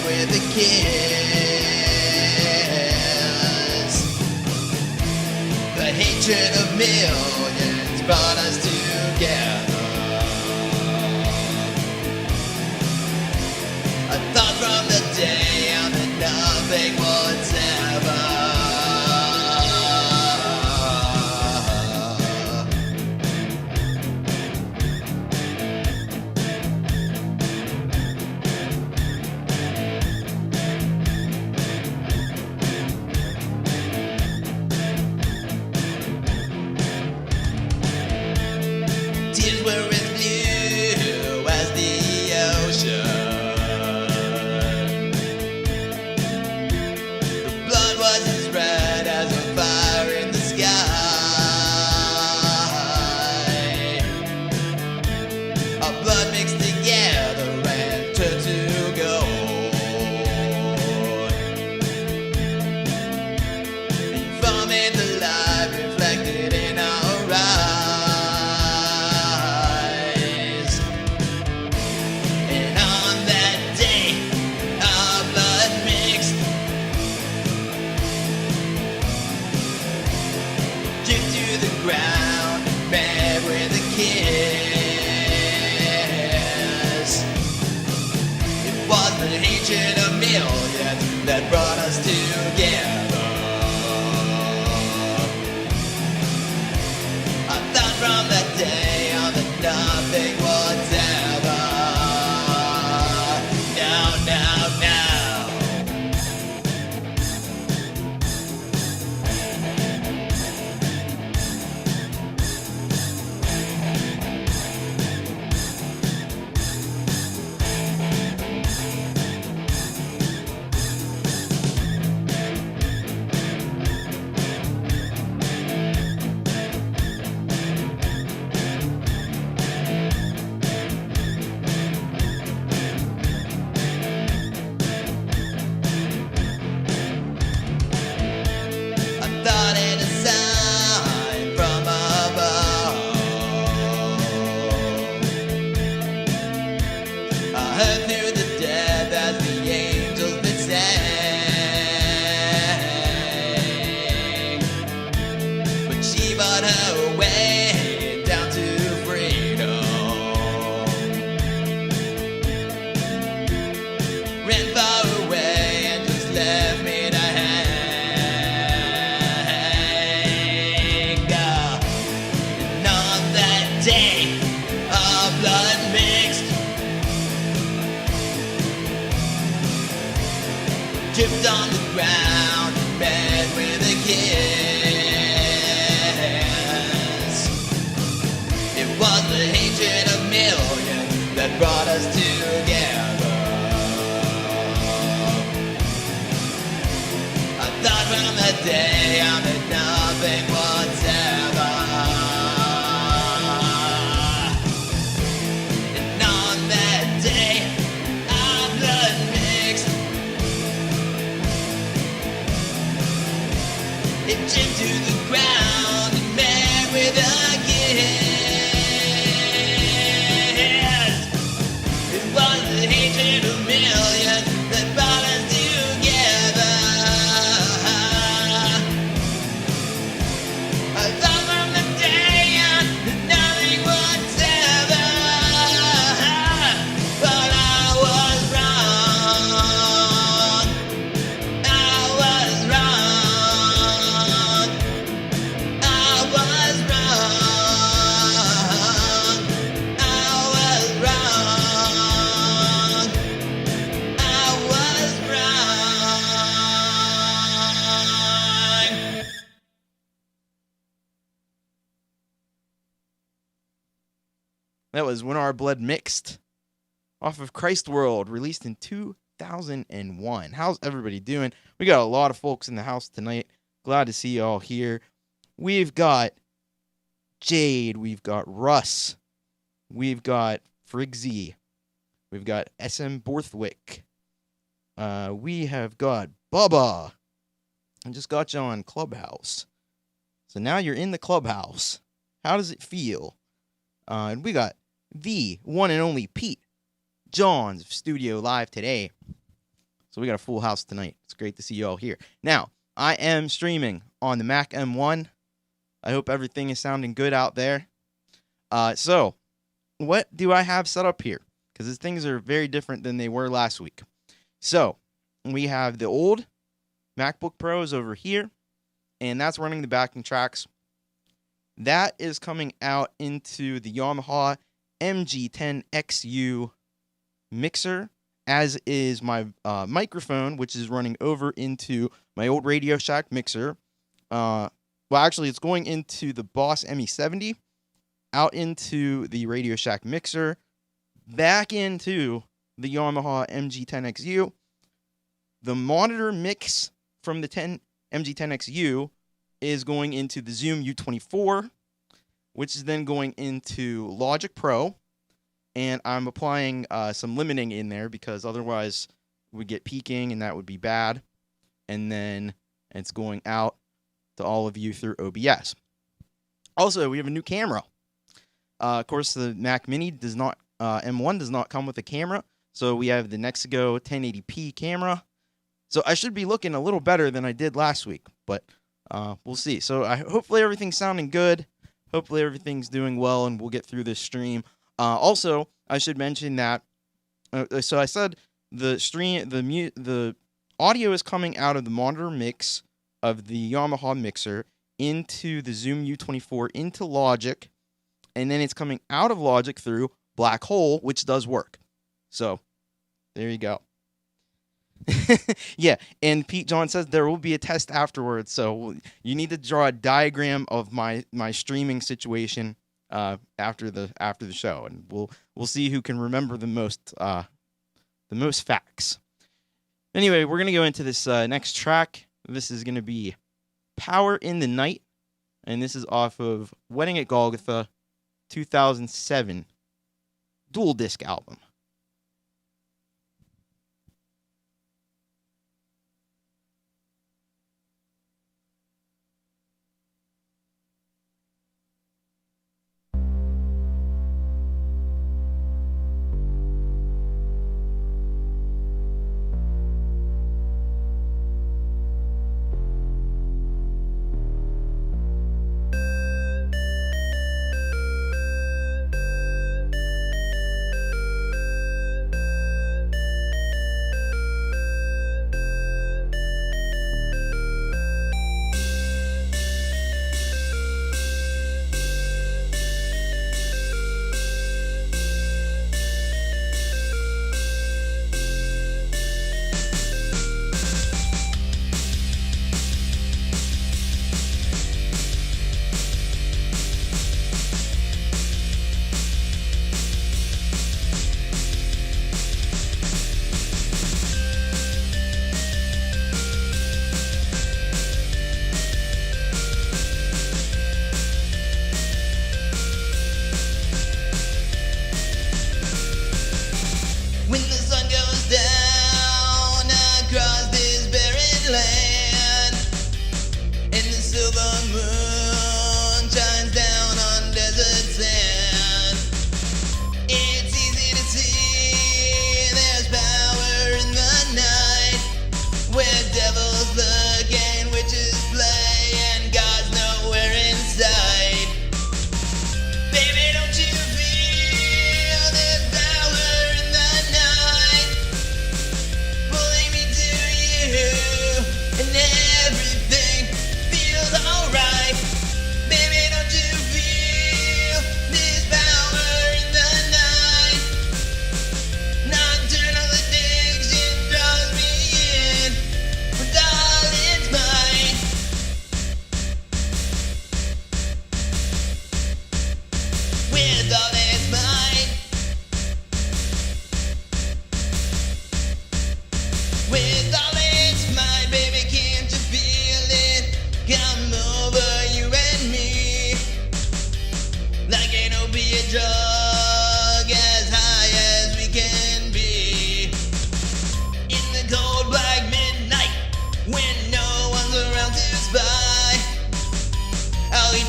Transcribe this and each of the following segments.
with a kiss. The hatred of millions brought us together. I thought from the day on that nothing was ever. Tears were as blue as the ocean. The blood was as red as a fire in the sky. Our blood mixed together and turned to gold. And from it the light reflected in our eyes. And on that day, our blood mixed. Drift to the ground, met with a kiss. It was the hatred of millions that brought us together. I thought from that day on that nothing was ever. No, no, no. I thought it a sign from above. I heard through the death as the angels did sing. But she bought her way down to freedom. Ran far away and just left me to hang. And on that day, our blood mixed. Dripped on the ground, met with a kiss. It was the hatred of millions that brought us together. I thought from that day on that nothing was ever. And on that day, our blood mixed. It chipped to the ground and met with a kiss. It was the hatred of millions that brought us together. I thought from the day on that nothing was ever. But I was wrong. I was wrong. I was wrong. I was wrong. I was wrong. That was When Our Blood Mixed off of Christ World, released in 2001. How's everybody doing? We got a lot of folks in the house tonight. Glad to see you all here. We've got Jade. We've got Russ. We've got Frigsy. We've got SM Borthwick. We have got Bubba. I just got you on Clubhouse. So now you're in the Clubhouse. How does it feel? And we got the one and only Pete Johns of Studio Live today. So we got a full house tonight. It's great to see you all here. Now, I am streaming on the Mac M1. I hope everything is sounding good out there. So, what do I have set up here? Because these things are very different than they were last week. So, we have the old MacBook Pros over here, and that's running the backing tracks. That is coming out into the Yamaha MG10XU mixer, as is my microphone, which is running over into my old Radio Shack mixer. Well, actually, it's going into the Boss ME70, out into the Radio Shack mixer, back into the Yamaha MG10XU. The monitor mix from the MG10XU is going into the Zoom U24, which is then going into Logic Pro. And I'm applying some limiting in there because otherwise we get peaking and that would be bad. And then it's going out to all of you through OBS. Also, we have a new camera. Of course, the Mac Mini does not, M1 does not come with a camera. So we have the Nexigo 1080p camera. So I should be looking a little better than I did last week, but we'll see. So hopefully everything's sounding good. Hopefully everything's doing well and we'll get through this stream. Also, I should mention that, so I said the audio is coming out of the monitor mix of the Yamaha mixer into the Zoom U24 into Logic, and then it's coming out of Logic through Black Hole, which does work. So, there you go. Yeah, and Pete John says there will be a test afterwards, so you need to draw a diagram of my streaming situation after the show, and we'll see who can remember the most facts. Anyway, we're gonna go into this next track. This is gonna be "Power in the Night," and this is off of "Wedding at Golgotha" 2007 dual disc album.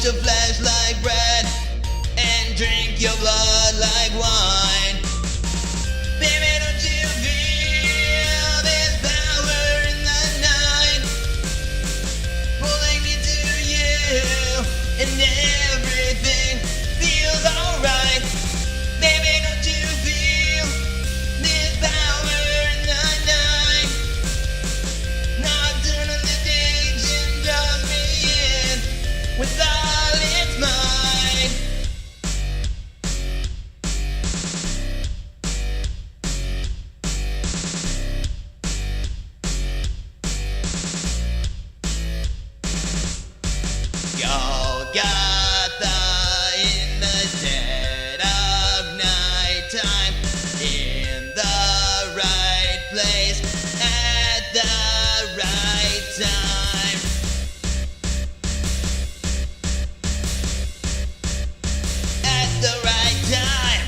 eat your flesh like bread and drink your blood like wine. Baby, don't you feel this and everything feels alright. Baby, don't you feel this power in the night? Nocturnal addiction draws me in with all its might. Golgotha in the dead of nighttime, in the right place at the right time. At the right time.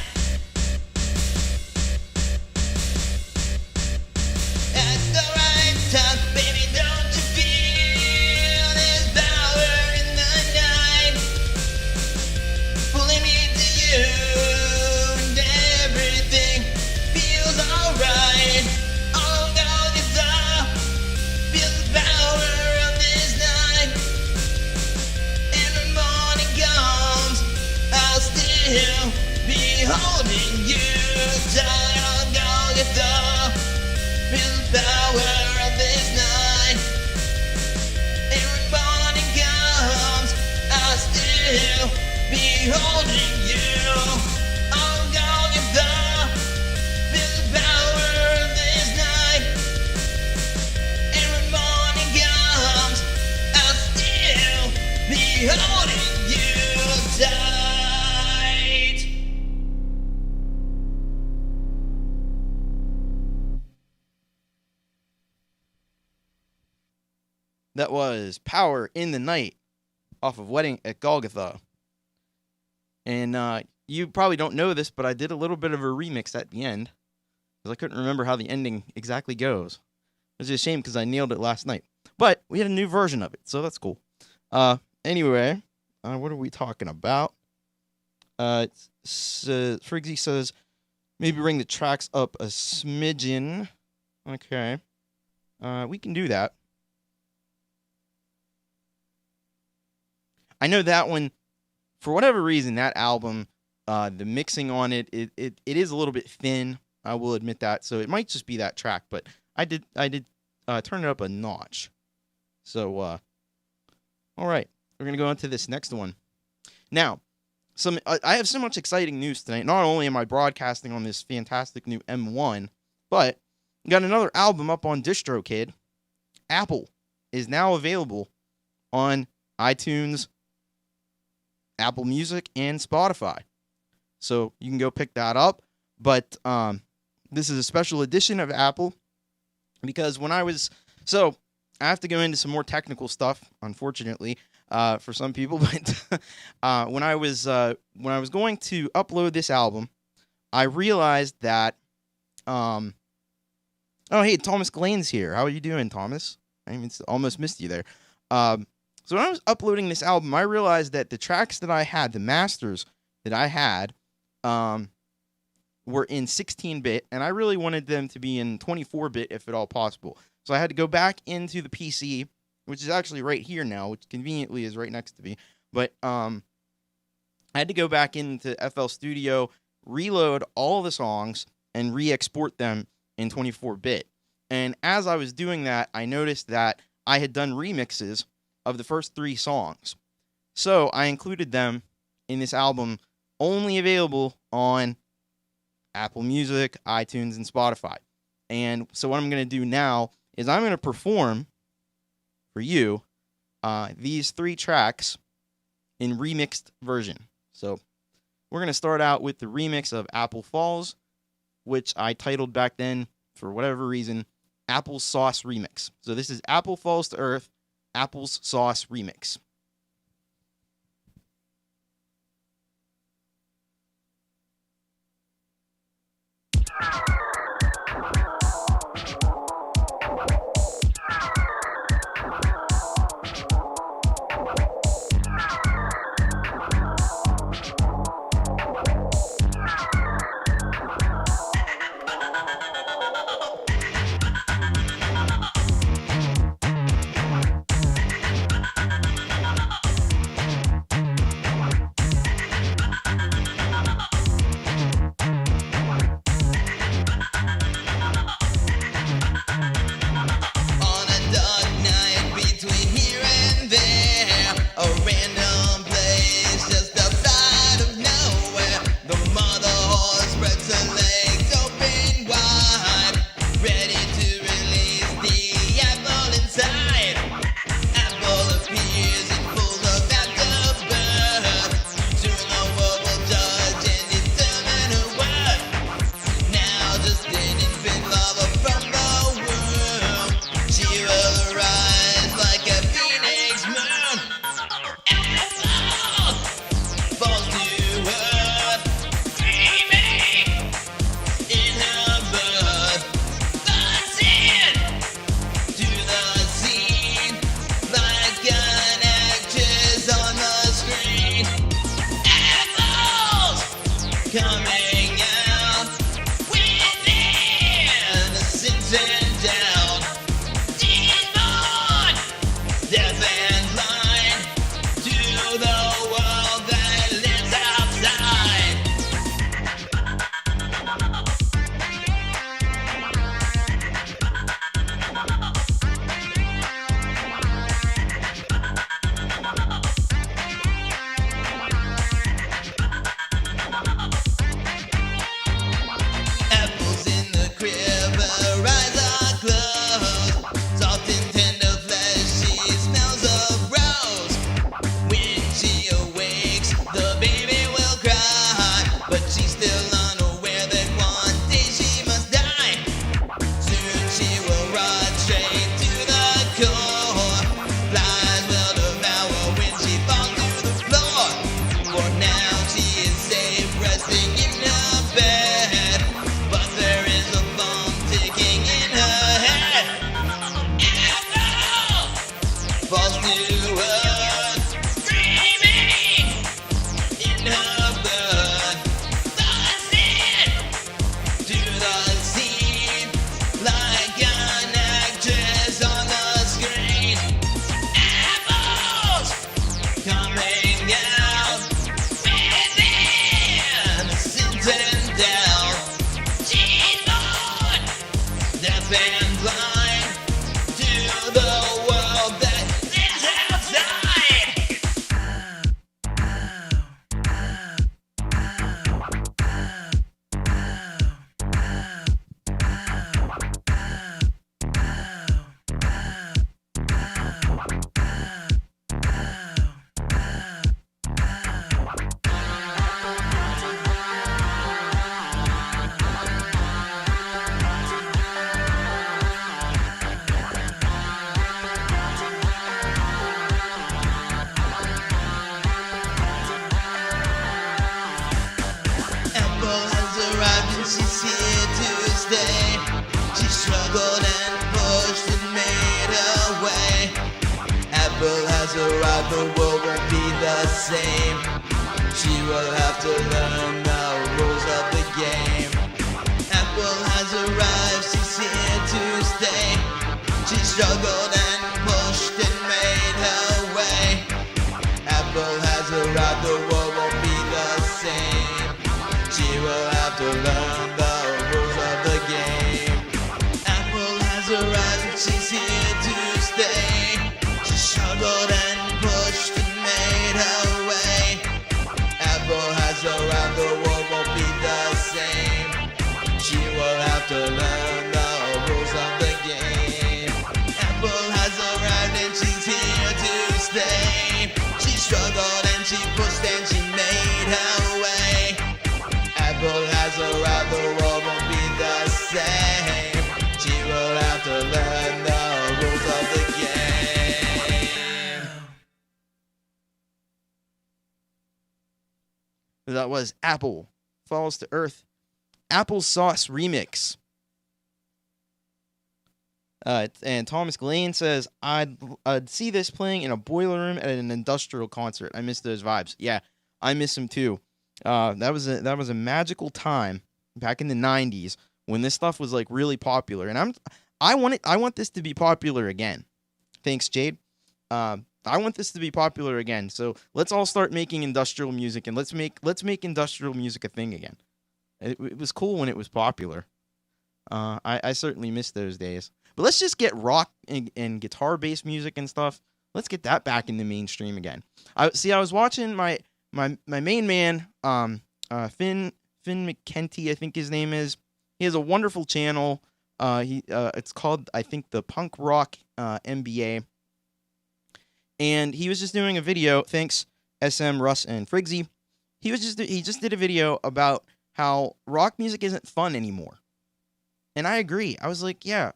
At the right time. Baby, don't you feel this power in the night? Pulling me to you, and everything feels alright. Oh, Golgotha, feel the power of this night. And when morning comes, I'll still be holding you tight. Oh, Golgotha, feel the power of this night. And when morning comes, I'll still be holding you. Oh, Golgotha, feel the power of this night. And when morning comes, I'll still be holding you tight. That was Power in the Night off of Wedding at Golgotha. And you probably don't know this, but I did a little bit of a remix at the end because I couldn't remember how the ending exactly goes. It's a shame because I nailed it last night. But we had a new version of it, so that's cool. Anyway, what are we talking about? Friggsy says, maybe bring the tracks up a smidgen. Okay. We can do that. I know that one, for whatever reason, that album, the mixing on it is a little bit thin. I will admit that. So it might just be that track, but I did turn it up a notch. So, all right, we're gonna go into this next one. Now, I have so much exciting news tonight. Not only am I broadcasting on this fantastic new M1, but we got another album up on DistroKid. Apille is now available on iTunes, Apple Music, and Spotify. So you can go pick that up. But this is a special edition of Apille because I have to go into some more technical stuff, unfortunately, for some people. But when I was going to upload this album, I realized that oh, hey, Thomas Glenn's here. How are you doing, Thomas? I almost missed you there. So when I was uploading this album, I realized that the tracks that I had, the masters that I had, were in 16-bit, and I really wanted them to be in 24-bit if at all possible. So I had to go back into the PC, which is actually right here now, which conveniently is right next to me. But I had to go back into FL Studio, reload all the songs, and re-export them in 24-bit. And as I was doing that, I noticed that I had done remixes of the first 3 songs. So I included them in this album, only available on Apple Music, iTunes, and Spotify. And so what I'm going to do now is I'm going to perform for you these 3 tracks in remixed version. So we're going to start out with the remix of Apple Falls, which I titled back then, for whatever reason, Apple Sauce Remix. So this is Apple Falls to Earth, Apple's Sauce Remix. stay. She struggled and pushed and made her way. Apple has arrived, the world won't be the same. She will have to learn the rules of the game. Apple has arrived, she's here to stay. She struggled and pushed and made her way. Apple has arrived, the world won't be the same. She will have to learn the rules of the game. Apple has arrived, she's here to stay. She struggled and pushed and made her way. Apple has arrived, the world won't be the same. She will have to learn the rules of the game. Apple has arrived and she's here to stay. She struggled and she pushed and she made her way. Apple has arrived, the world won't be the same. She will have to learn the rules of the game. That was Apple Falls to Earth. Applesauce remix. And Thomas Gillane says, I'd see this playing in a boiler room at an industrial concert. I miss those vibes. Yeah, I miss them too. That was a magical time back in the 90s when this stuff was like really popular. And I want this to be popular again. Thanks, Jade. I want this to be popular again. So let's all start making industrial music, and let's make industrial music a thing again. It was cool when it was popular. I certainly miss those days. But let's just get rock and guitar-based music and stuff. Let's get that back in the mainstream again. I was watching my main man, Finn McKenty, I think his name is. He has a wonderful channel. It's called, I think, the Punk Rock MBA. And he was just doing a video. Thanks, SM, Russ, and Frigsy. He just did a video about how rock music isn't fun anymore. And I agree. I was like, yeah,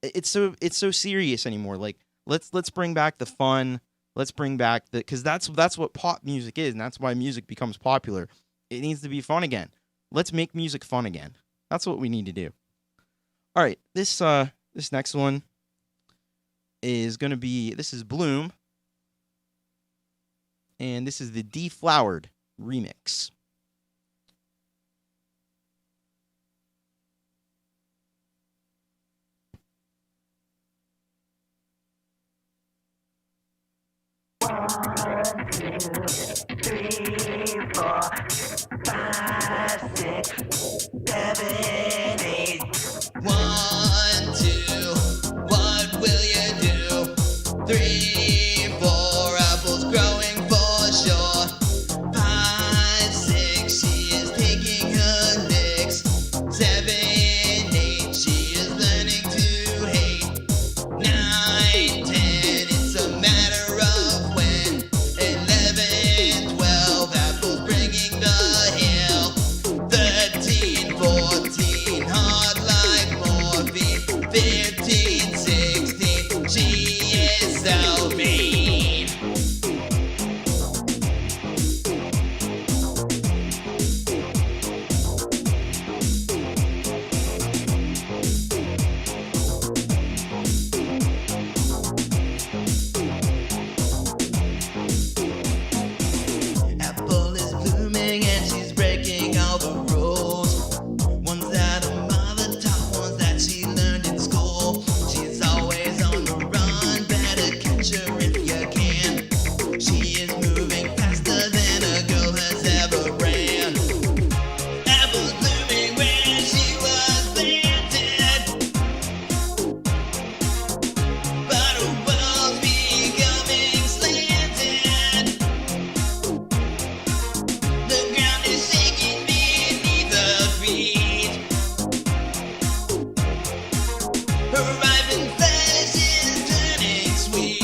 it's so serious anymore. Like, let's bring back the fun. Let's bring back because that's what pop music is, and that's why music becomes popular. It needs to be fun again. Let's make music fun again. That's what we need to do. All right, this next one is Blume, and this is the Deflowered remix. One, two, three, 4, 5, 6, 7, 8. 1, 2, what will you do? 3, 4, apples growing for sure. 5, 6, she is taking her licks. 7, 8, she is learning to hate. 9, 10, it's a matter of when. 11, 12, apples bringing the hill. 13, 14, hard like morphine. 15, 16, she is so mean. Apple is blooming and she's breaking all the rules. Ones that her mother taught, ones that she learned in school. She's always on the run, better catch her if you can. She is moving faster than a girl has ever ran. Apple's blooming where she was planted, but her world's becoming slanted. The ground is shaking beneath her feet. Her ripened flesh is turning sweet.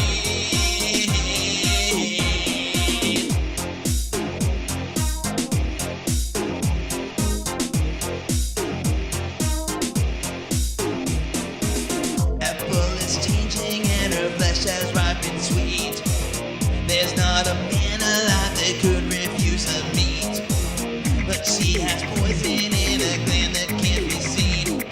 Apple is changing and her flesh has ripened sweet. There's not a man alive that could refuse her meat. But she has poison in a gland that can't be seen.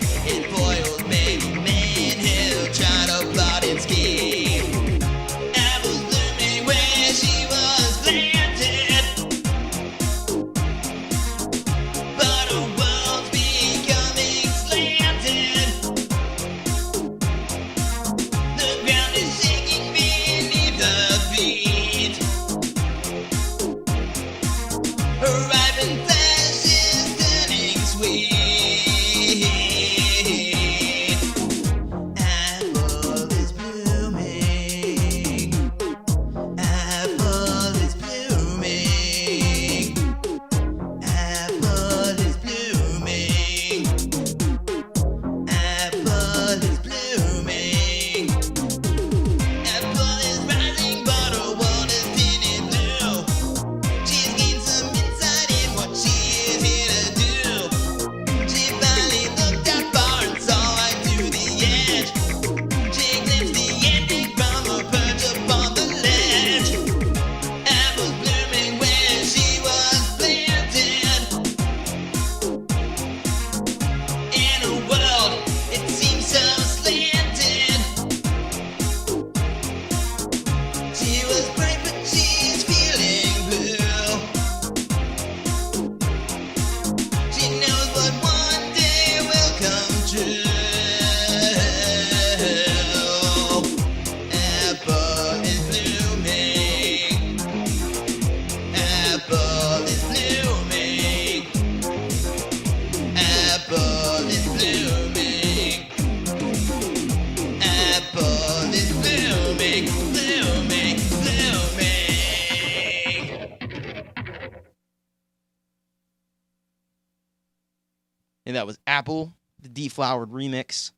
And that was Apille, the deflowered remix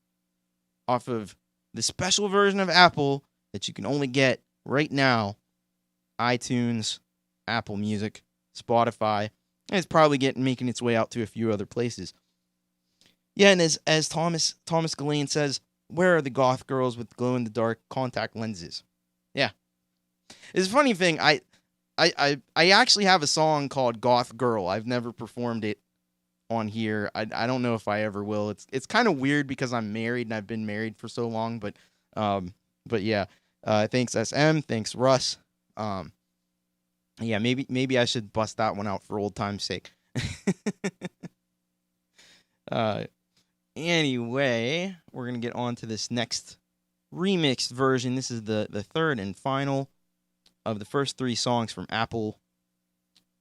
off of the special version of Apille that you can only get right now. iTunes, Apple Music, Spotify, and it's probably making its way out to a few other places. Yeah, and as Thomas Gillane says, where are the goth girls with glow in the dark contact lenses? Yeah, it's a funny thing. I actually have a song called Goth Girl. I've never performed it on here. I don't know if I ever will. It's kind of weird because I'm married and I've been married for so long. But yeah. Thanks SM. Thanks Russ. Yeah, maybe I should bust that one out for old time's sake. Anyway, we're gonna get on to this next remixed version. This is the third and final of the first 3 songs from Apille.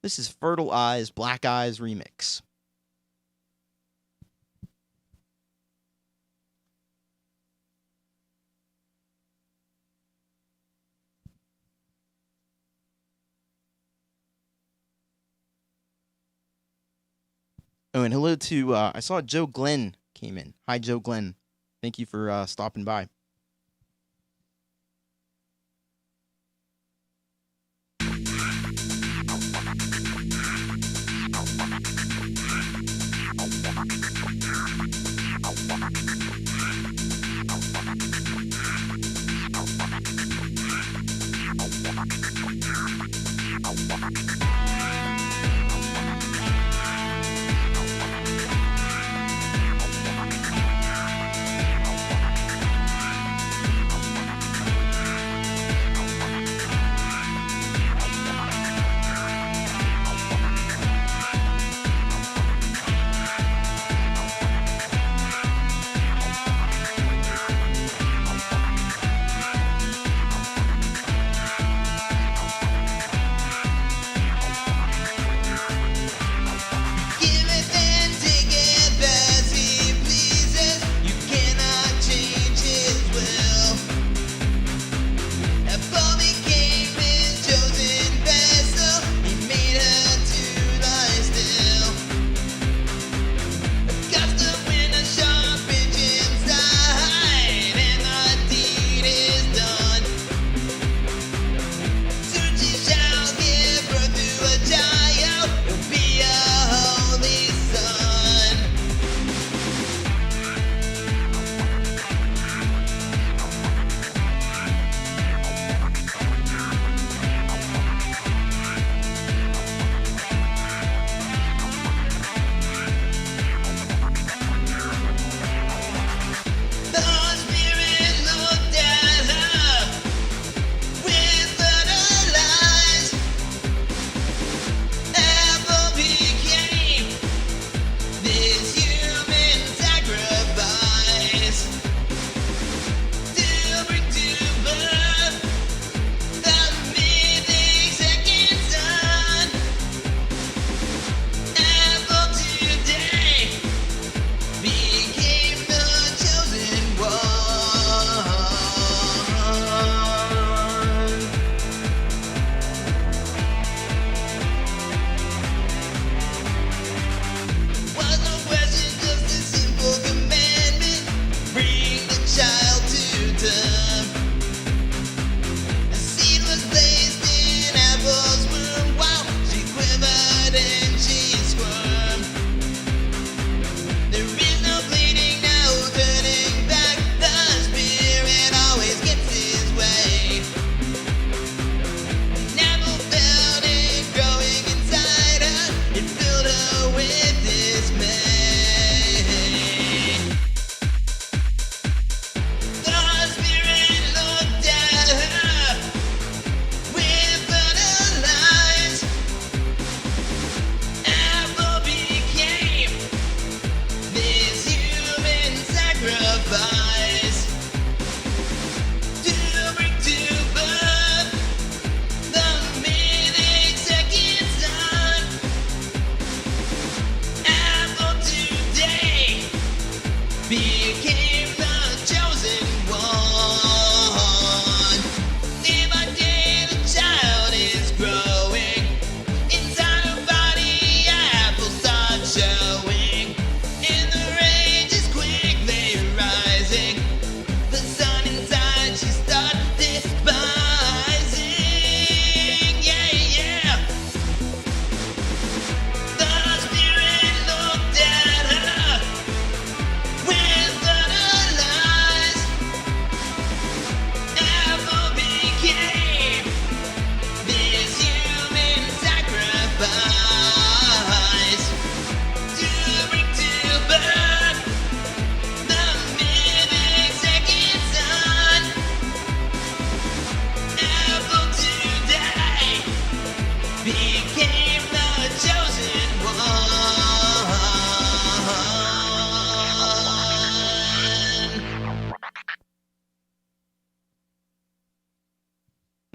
This is Fertile Eyes, Black Eyes remix. Oh, and hello to, I saw Joe Glenn came in. Hi, Joe Glenn. Thank you for stopping by.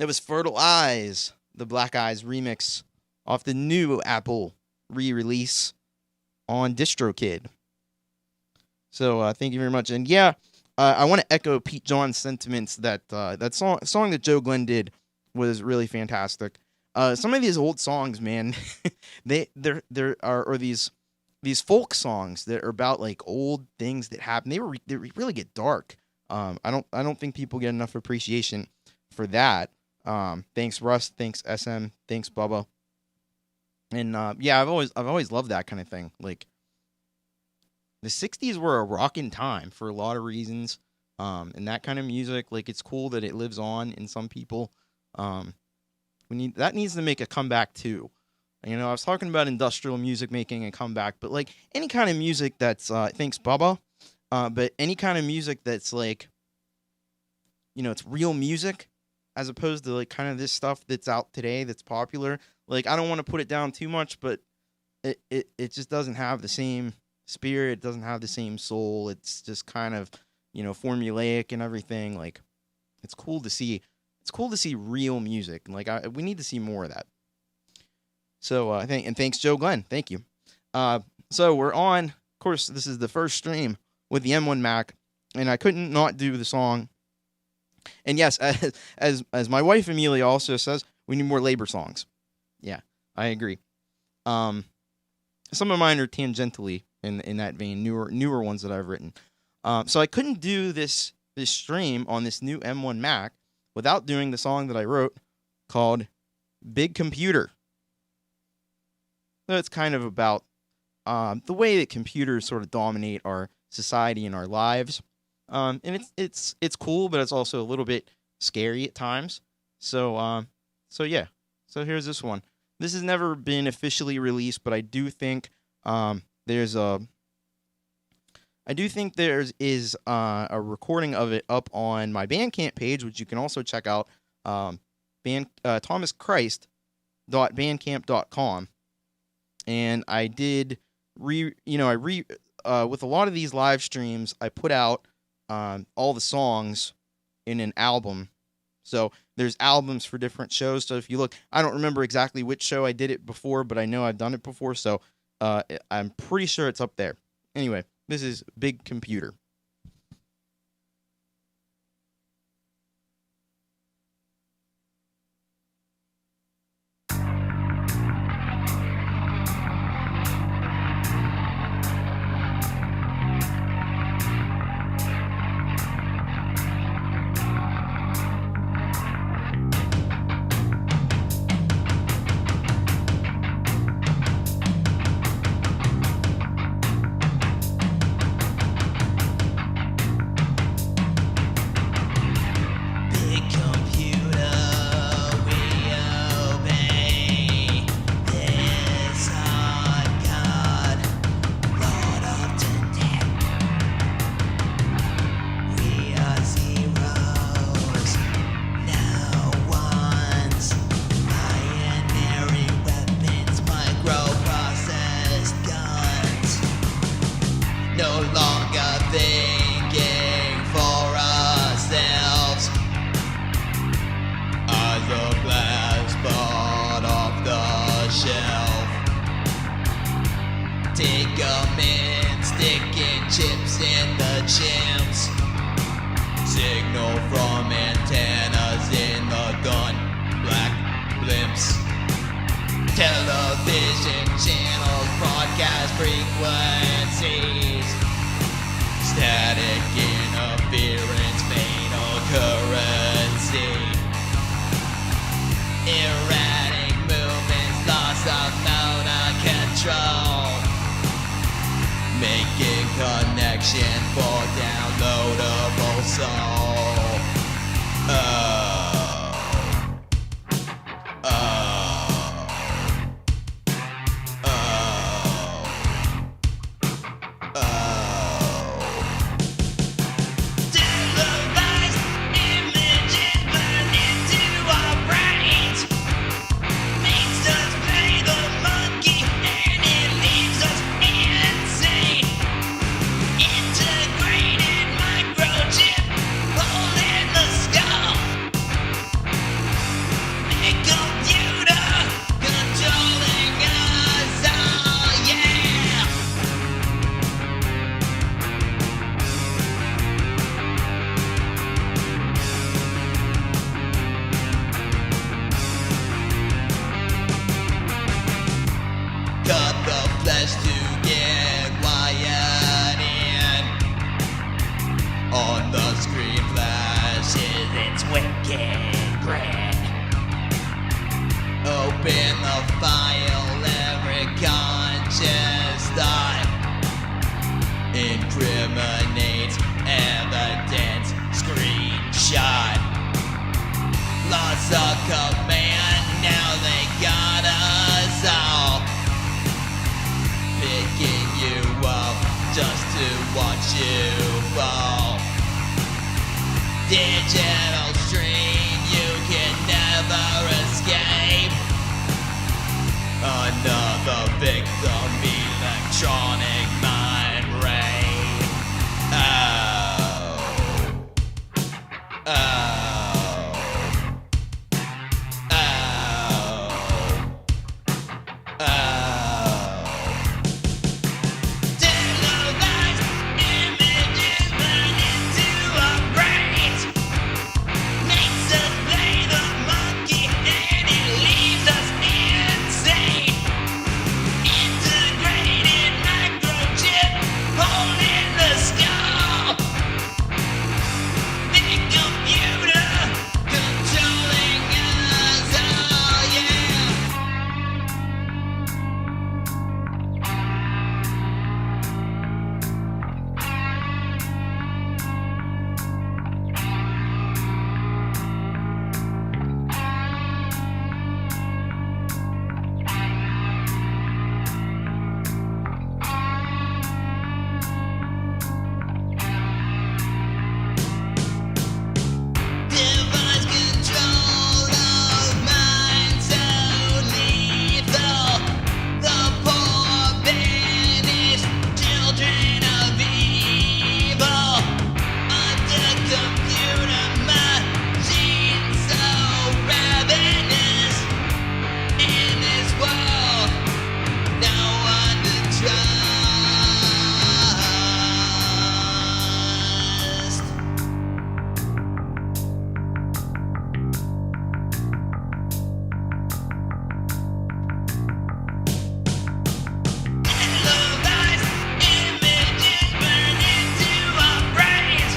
It was Fertile Eyes, the Black Eyes remix off the new Apple re-release on DistroKid. So thank you very much. And yeah, I want to echo Pete John's sentiments that that song that Joe Glenn did was really fantastic. Some of these old songs, man, there are these folk songs that are about like old things that happen. They really get dark. I don't think people get enough appreciation for that. Thanks Russ, thanks SM, thanks Bubba. And yeah, I've always loved that kind of thing. Like the 60s were a rockin' time for a lot of reasons. And that kind of music, like it's cool that it lives on in some people. That needs to make a comeback too. You know, I was talking about industrial music making a comeback, but like any kind of music that's thanks Bubba. But any kind of music that's like, you know, it's real music as opposed to like kind of this stuff that's out today that's popular. Like I don't want to put it down too much, but it just doesn't have the same spirit, it doesn't have the same soul. It's just kind of, you know, formulaic and everything. Like it's cool to see real music. Like we need to see more of that. So thanks Joe Glenn. Thank you. So we're on, of course, this is the first stream with the M1 Mac, and I couldn't not do the song. And yes, as my wife Amelia also says, we need more labor songs. Yeah, I agree. Some of mine are tangentially in that vein, newer ones that I've written. So I couldn't do this stream on this new M1 Mac without doing the song that I wrote called Big Computer. So it's kind of about the way that computers sort of dominate our society and our lives. And it's cool, but it's also a little bit scary at times. So yeah. So here's this one. This has never been officially released, but I do think there is a recording of it up on my Bandcamp page, which you can also check out, thomaschrist.bandcamp.com. And I did with a lot of these live streams, I put out all the songs in an album. So there's albums for different shows. So if you look, I don't remember exactly which show I did it before, but I know I've done it before. So I'm pretty sure it's up there. Anyway, this is Big Computer. Television channels, broadcast frequencies, static interference, fatal currency, erratic movements, loss of motor control, making connection for downloadable soul. Integrated microchip. digital stream you can never escape. Another victim, electronic mind rape. Oh. Televised images burn into our brains. Makes us play the monkey and it leaves us insane. Integrated microchip holding the skull. Big computer controlling us all, yeah. Device control of mind so lethal. The poor banished children of evil. Under computer machines so ravenous. In this world, no one to trust. Televised images burn into our brains.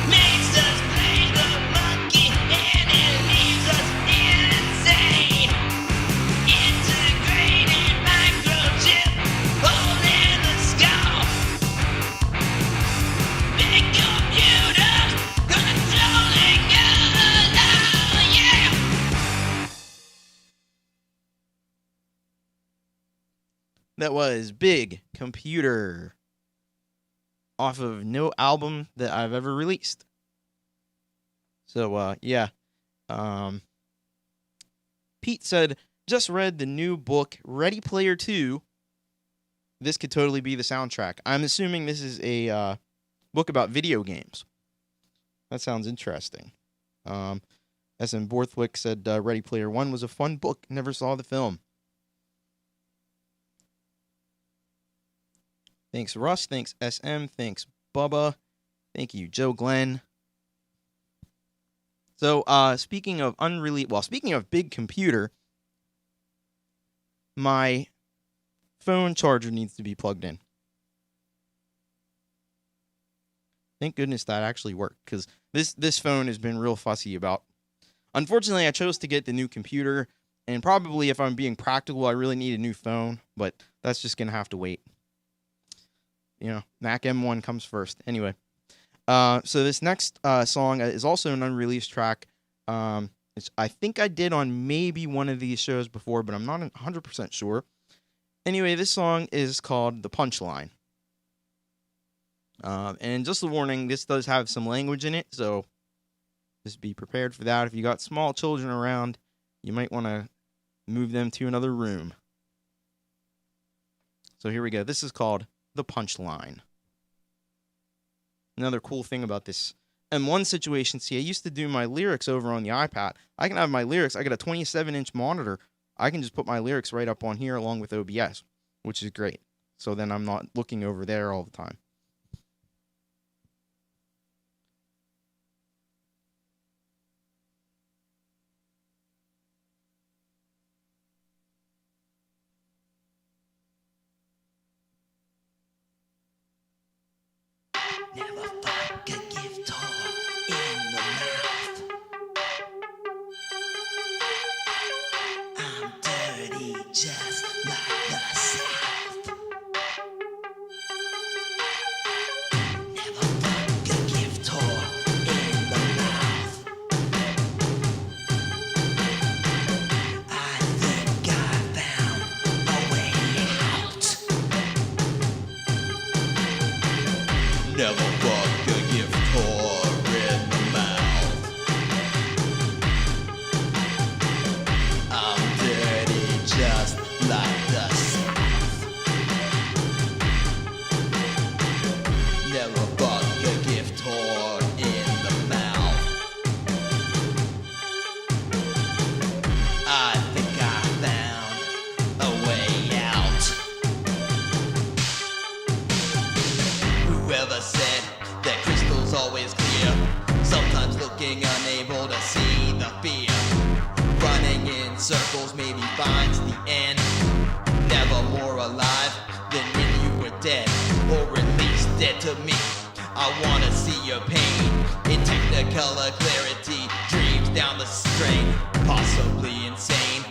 Makes us play the monkey and it leaves us insane. Integrated microchip holding the skull. Big computer controlling us all, yeah. That was Big Computer off of no album that I've ever released. So, yeah. Pete said, just read the new book, Ready Player 2. This could totally be the soundtrack. I'm assuming this is a book about video games. That sounds interesting. S.M. Borthwick said, Ready Player 1 was a fun book. Never saw the film. Thanks, Russ. Thanks, SM. Thanks, Bubba. Thank you, Joe Glenn. So, speaking of speaking of Big Computer, my phone charger needs to be plugged in. Thank goodness that actually worked, because this phone has been real fussy about. Unfortunately, I chose to get the new computer, and probably if I'm being practical, I really need a new phone, but that's just going to have to wait. You know, Mac M1 comes first. Anyway, so this next song is also an unreleased track. I think I did on maybe one of these shows before, but I'm not 100% sure. Anyway, this song is called The Punchline. And just a warning, this does have some language in it, so just be prepared for that. If you got small children around, you might want to move them to another room. So here we go. This is called The Punchline. Another cool thing about this, in one situation, see, I used to do my lyrics over on the iPad. I can have my lyrics, I got a 27-inch monitor. I can just put my lyrics right up on here along with OBS, which is great. So then I'm not looking over there all the time. Never fuck a gift horse in the mouth. I'm dirty just like the South. Never fuck a gift horse in the mouth. I think I found a way out. Never fuck a gift horse in circles, maybe finds the end. Never more alive than when you were dead, or at least dead to me. I wanna see your pain in technicolor clarity, dreams down the strain, possibly insane,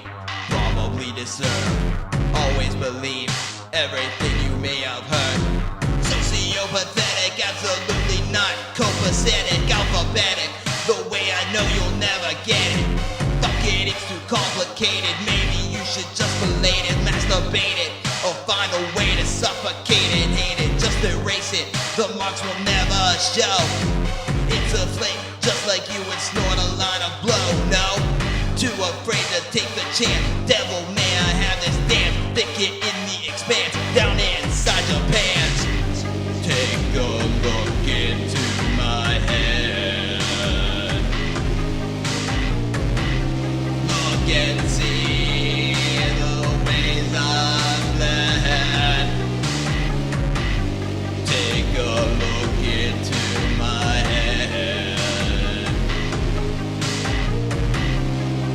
probably deserve. Always believe everything you may have heard. Sociopathetic, absolutely not copacetic, alphabetic, the way I know you'll never get it. Fuck it, it's too complicated. Maybe you should just relate it, masturbate it, or find a way to suffocate it. Hate it, just erase it. The marks will never show. It's a flame, just like you would snort a line of blow. No, too afraid to take the chance. Devil, may I have this damn thicket in the expanse, down inside your pants. Take a look into my head. Look and see the ways I've led. Take a look into my head.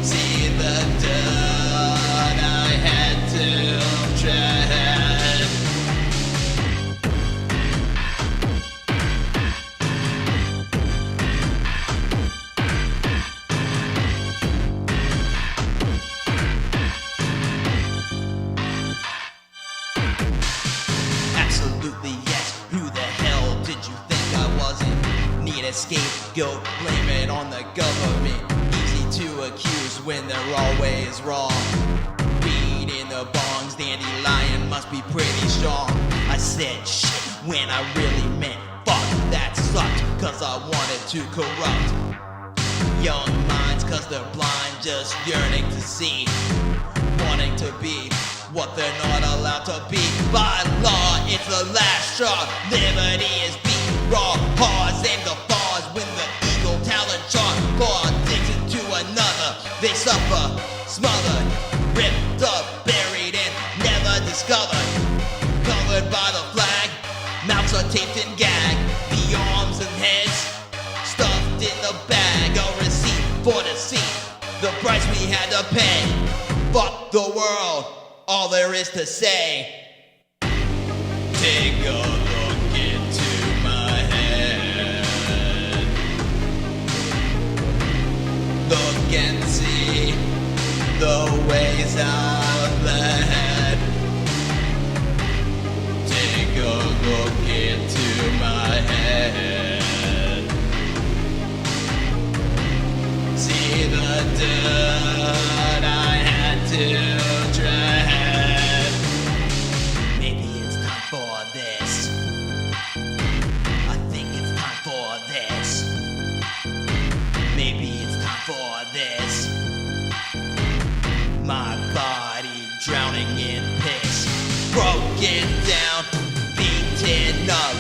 See the dirt I had to tread. Absolutely yes, who the hell did you think I wasn't? Need a scapegoat, blame it on the government. Easy to accuse when they're always wrong. Weed in the bongs, dandelion must be pretty strong. I said shit when I really meant fuck. That sucked, cause I wanted to corrupt young minds, cause they're blind, just yearning to see, wanting to be what they're not allowed to be. By law, it's the last straw. Liberty is beat raw. Pause and the pause when the eagle talent chart claw digs into another. They suffer, smothered, ripped up, buried and never discovered. Covered by the flag, mouths are taped and gagged. The arms and heads stuffed in the bag. A receipt for the seat, the price we had to pay. Fuck the world, all there is to say. Take a look into my head. Look and see the ways I've led. Take a look into my head. See the dirt I had to tread. Maybe it's time for this. I think it's time for this. Maybe it's time for this. My body drowning in piss. Broken down, beaten up.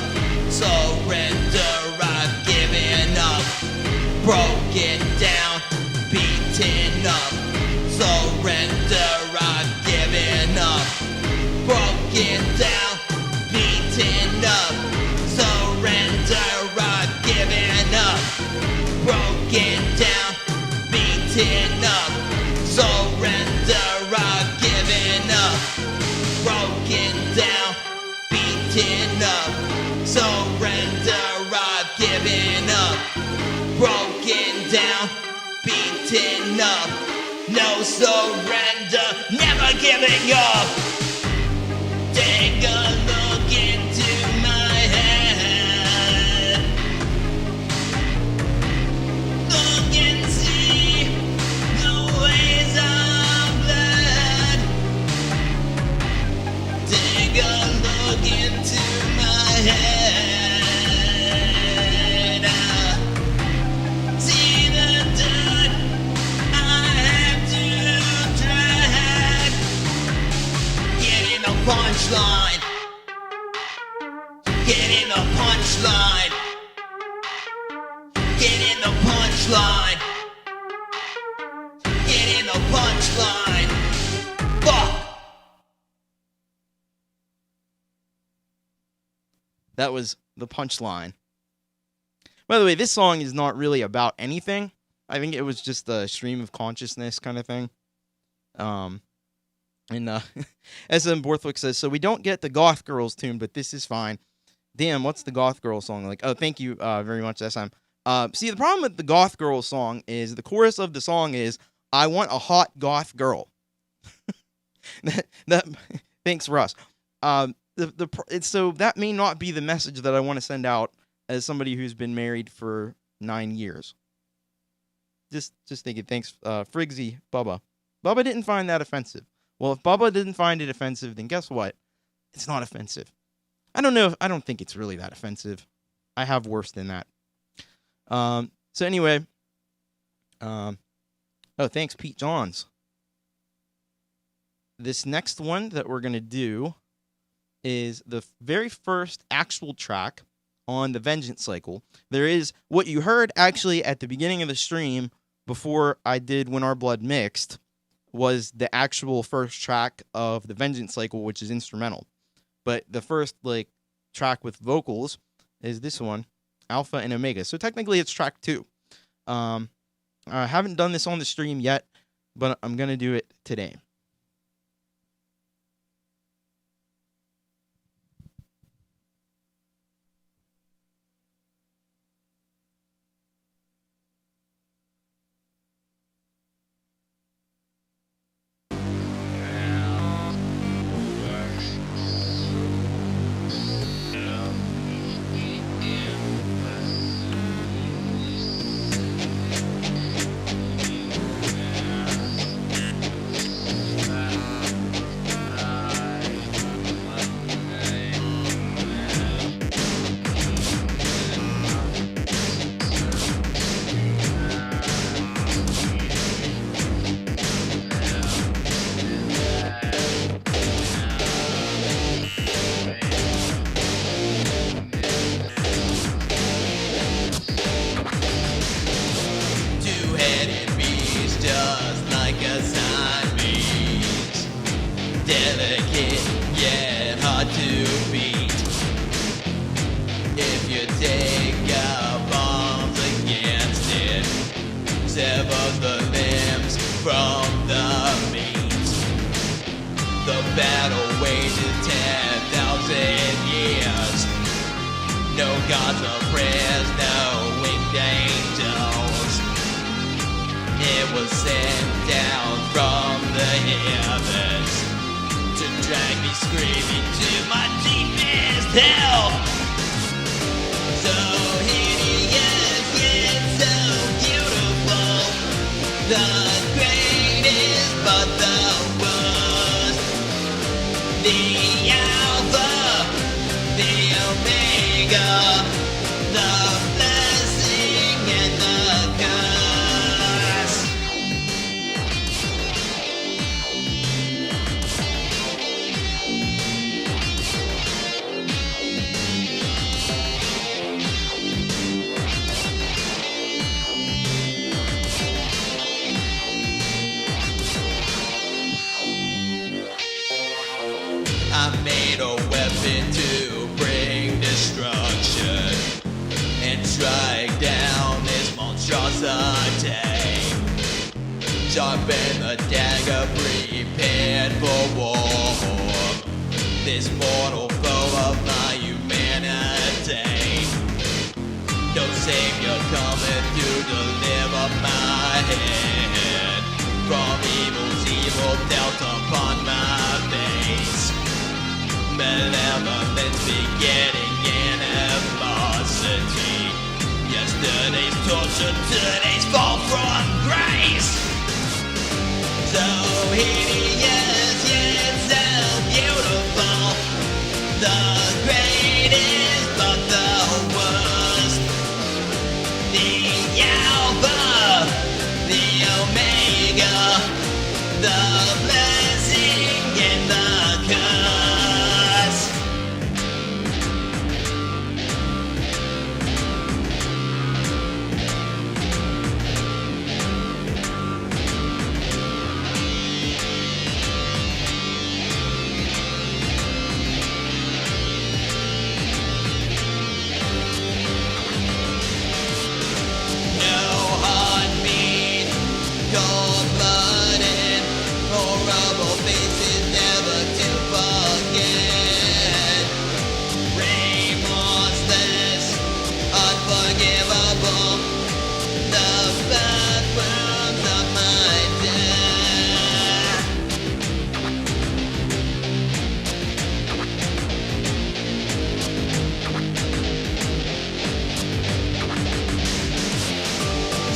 Surrender, I've given up. Broken down, beaten up. Surrender, I've given up. Broken down, beaten up. Surrender, I've given up. Broken down, beaten up. Surrender, I've given up. Broken down, beaten up. Surrender, I've given up. Broken down, beaten up. No surrender, never giving up. Take a look into my head. Look and see the ways I've led. Take a look into my head. See the dirt I had to tread. Get in the punchline. Get in the punchline. Get in the punchline. Get in the punchline. Fuck. That was the punchline. By the way, this song is not really about anything. I think it was just a stream of consciousness kind of thing. And SM Borthwick says, so we don't get the Goth Girls tune, but this is fine. Damn, what's the Goth Girl song like? Oh, thank you very much, SM. See, the problem with the Goth Girl song is the chorus of the song is, I want a hot goth girl. Thanks, Russ. So that may not be the message that I want to send out as somebody who's been married for 9 years. Just thinking. Thanks, Frigsy Bubba. Bubba didn't find that offensive. Well, if Bubba didn't find it offensive, then guess what? It's not offensive. I don't think it's really that offensive. I have worse than that. So anyway, oh, thanks, Pete Johns. This next one that we're going to do is the very first actual track on the Vengeance cycle. There is what you heard actually at the beginning of the stream before I did When Our Blood Mixed was the actual first track of the Vengeance cycle, which is instrumental. But the first track with vocals is this one, Alpha and Omega. So technically it's track 2. I haven't done this on the stream yet, but I'm going to do it today. Sharpen the dagger, prepared for war. This mortal foe of my humanity. No savior coming to deliver my head from evil's evil dealt upon my face. Malevolence begetting animosity. Yesterday's torture, today's fall from grace. So hideous, yet so beautiful. The greatest, but the worst. The Alpha, the Omega, the blessing and the curse. horrible faces never to forget. Remorseless, unforgivable, the bathrooms of my death.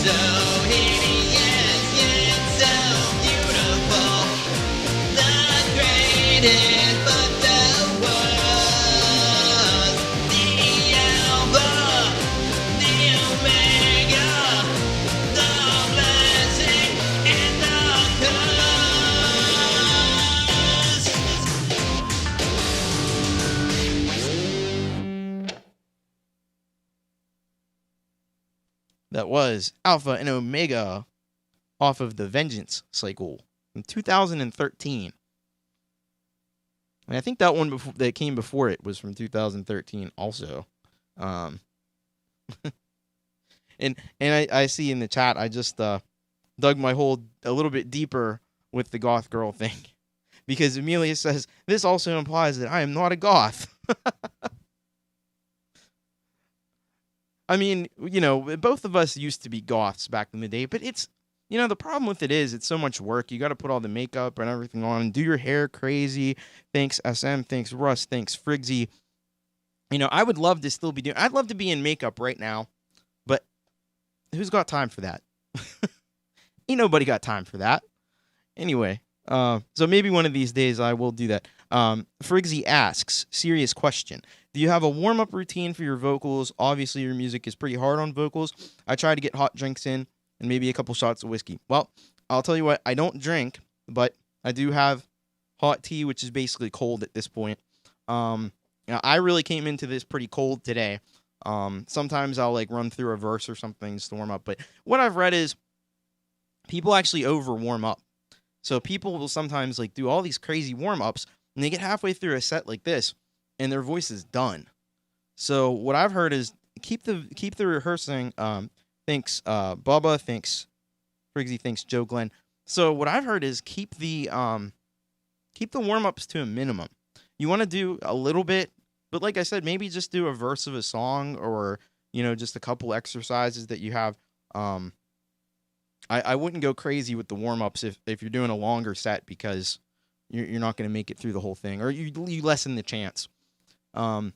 So hideous yet so beautiful, the greatest but the worst, the Alpha, the Omega, the blessing and the curse. That was Alpha and Omega off of the Vengeance cycle in 2013. And I think that one that came before it was from 2013 also. And I see in the chat, I just dug my hole a little bit deeper with the goth girl thing. Because Amelia says, this also implies that I am not a goth. I mean, you know, both of us used to be goths back in the day, but it's, you know, the problem with it is it's so much work. You got to put all the makeup and everything on and do your hair crazy. Thanks, SM. Thanks, Russ. Thanks, Frigsy. You know, I would love to still be doing, I'd love to be in makeup right now, but who's got time for that? Ain't nobody got time for that. Anyway, so maybe one of these days I will do that. Frigsy asks, serious question. Do you have a warm-up routine for your vocals? Obviously, your music is pretty hard on vocals. I try to get hot drinks in and maybe a couple shots of whiskey. Well, I'll tell you what, I don't drink, but I do have hot tea, which is basically cold at this point. Now, I really came into this pretty cold today. Sometimes I'll like run through a verse or something just to warm up. But what I've read is people actually over warm up. So people will sometimes like do all these crazy warm-ups and they get halfway through a set like this and their voice is done. So what I've heard is keep the rehearsing. Thanks, Bubba. Thanks, Frigsy. Thanks, Joe Glenn. So what I've heard is keep the warm-ups to a minimum. You want to do a little bit, but like I said, maybe just do a verse of a song or, you know, just a couple exercises that you have. I wouldn't go crazy with the warm-ups if you're doing a longer set because you're not going to make it through the whole thing, or you lessen the chance. So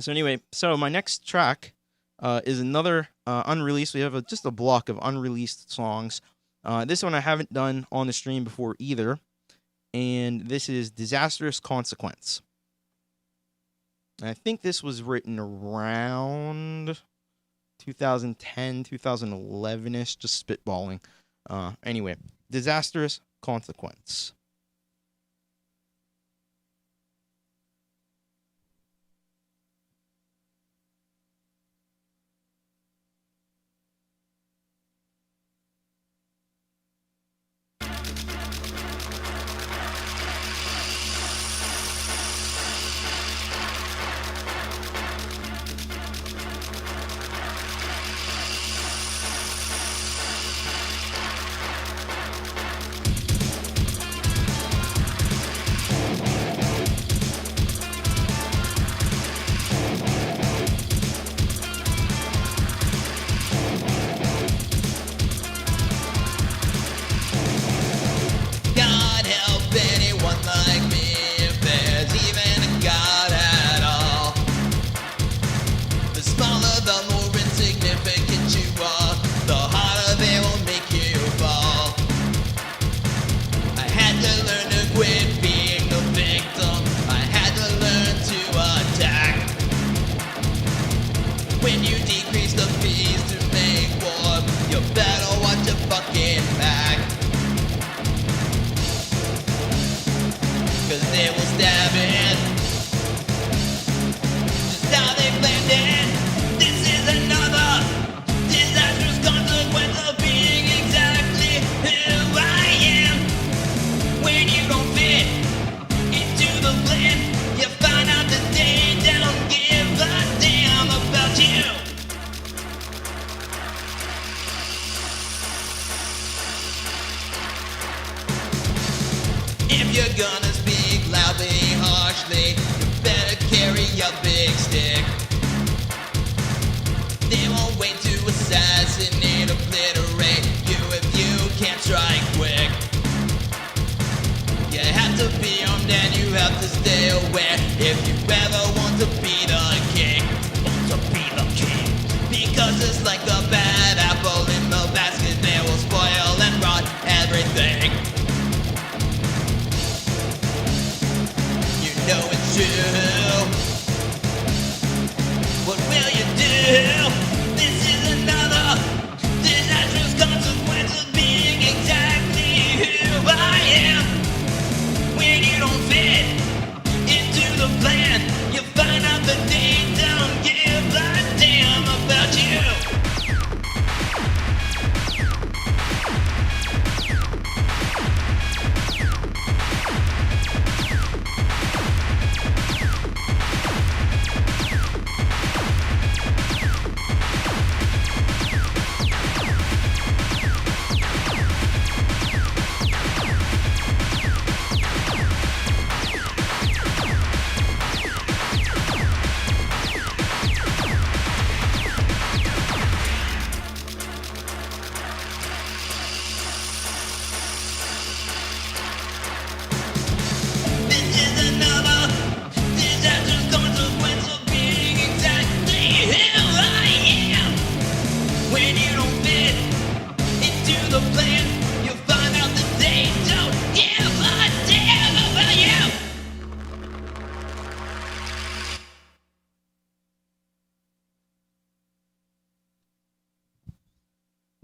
anyway, so my next track is another unreleased. We have just a block of unreleased songs. This one I haven't done on the stream before either, and this is Disastrous Consequence. And I think this was written around 2010, 2011-ish, just spitballing. Anyway, Disastrous Consequence. God help anyone like me, if there's even a God at all. The smaller, the more insignificant you are, the harder they will make you fall. I had to learn to quit being the victim. I had to learn to attack. When you decrease the fees to make war, you better watch your fucking back. Cause they will stab it. Just how they planned it. This is another disastrous consequence of being exactly who I am. When you don't fit into the plan, you find out that they don't give a damn about you. If you're gonna speak loudly, harshly, you better carry your big stick. They won't wait to assassinate, obliterate you if you can't strike quick. You have to be armed and you have to stay aware if you ever want to be the king. Want to be the king. Because it's like the bad apple in the basket, they will spoil and rot everything. You know it's true. What will you do? This is another disastrous consequence of being exactly who I am. When you don't fit into the plan, you find out that they don't give a damn about you.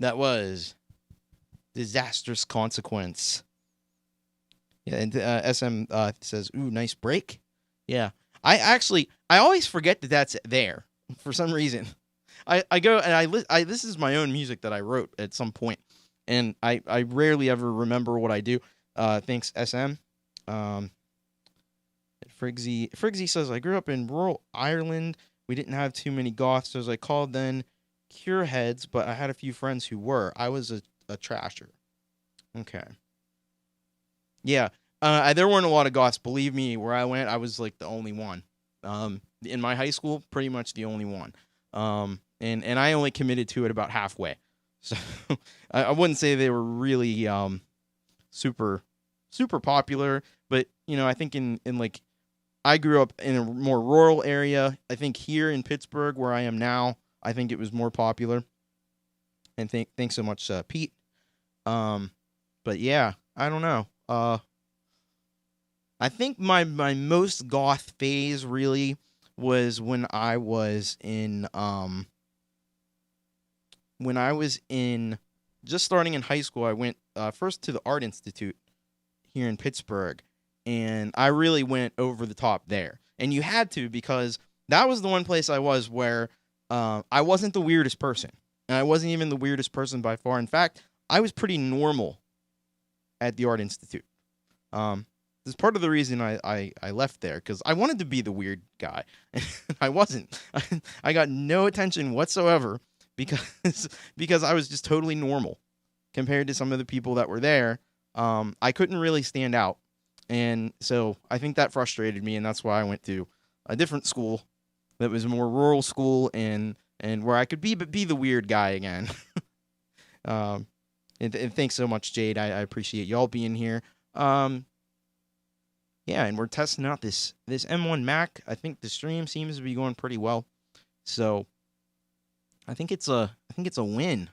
That was Disastrous Consequence. Yeah, and SM says, "Ooh, nice break." Yeah, I always forget that that's there for some reason. I go and this is my own music that I wrote at some point, and I rarely ever remember what I do. Thanks, SM. Frigsy says, "I grew up in rural Ireland. We didn't have too many goths, as I called them cure heads, but I had a few friends who were. I was a trasher." Okay. Yeah. There weren't a lot of goths. Believe me, where I went, I was like the only one. In my high school, pretty much the only one. And I only committed to it about halfway. So I wouldn't say they were really super popular, but I think in like I grew up in a more rural area. I think here in Pittsburgh, where I am now, I think it was more popular. And thanks so much, Pete. But yeah, I don't know. I think my most goth phase really was when I was in just starting in high school. I went first to the Art Institute here in Pittsburgh, and I really went over the top there. And you had to, because that was the one place I was where I wasn't the weirdest person. And I wasn't even the weirdest person by far. In fact, I was pretty normal at the Art Institute. This is part of the reason I left there, because I wanted to be the weird guy. I wasn't. I got no attention whatsoever because I was just totally normal compared to some of the people that were there. I couldn't really stand out. And so I think that frustrated me, and that's why I went to a different school that was a more rural school and where I could be the weird guy again. And thanks so much, Jade. I appreciate y'all being here. Yeah, and we're testing out this M1 Mac. I think the stream seems to be going pretty well. So I think it's a win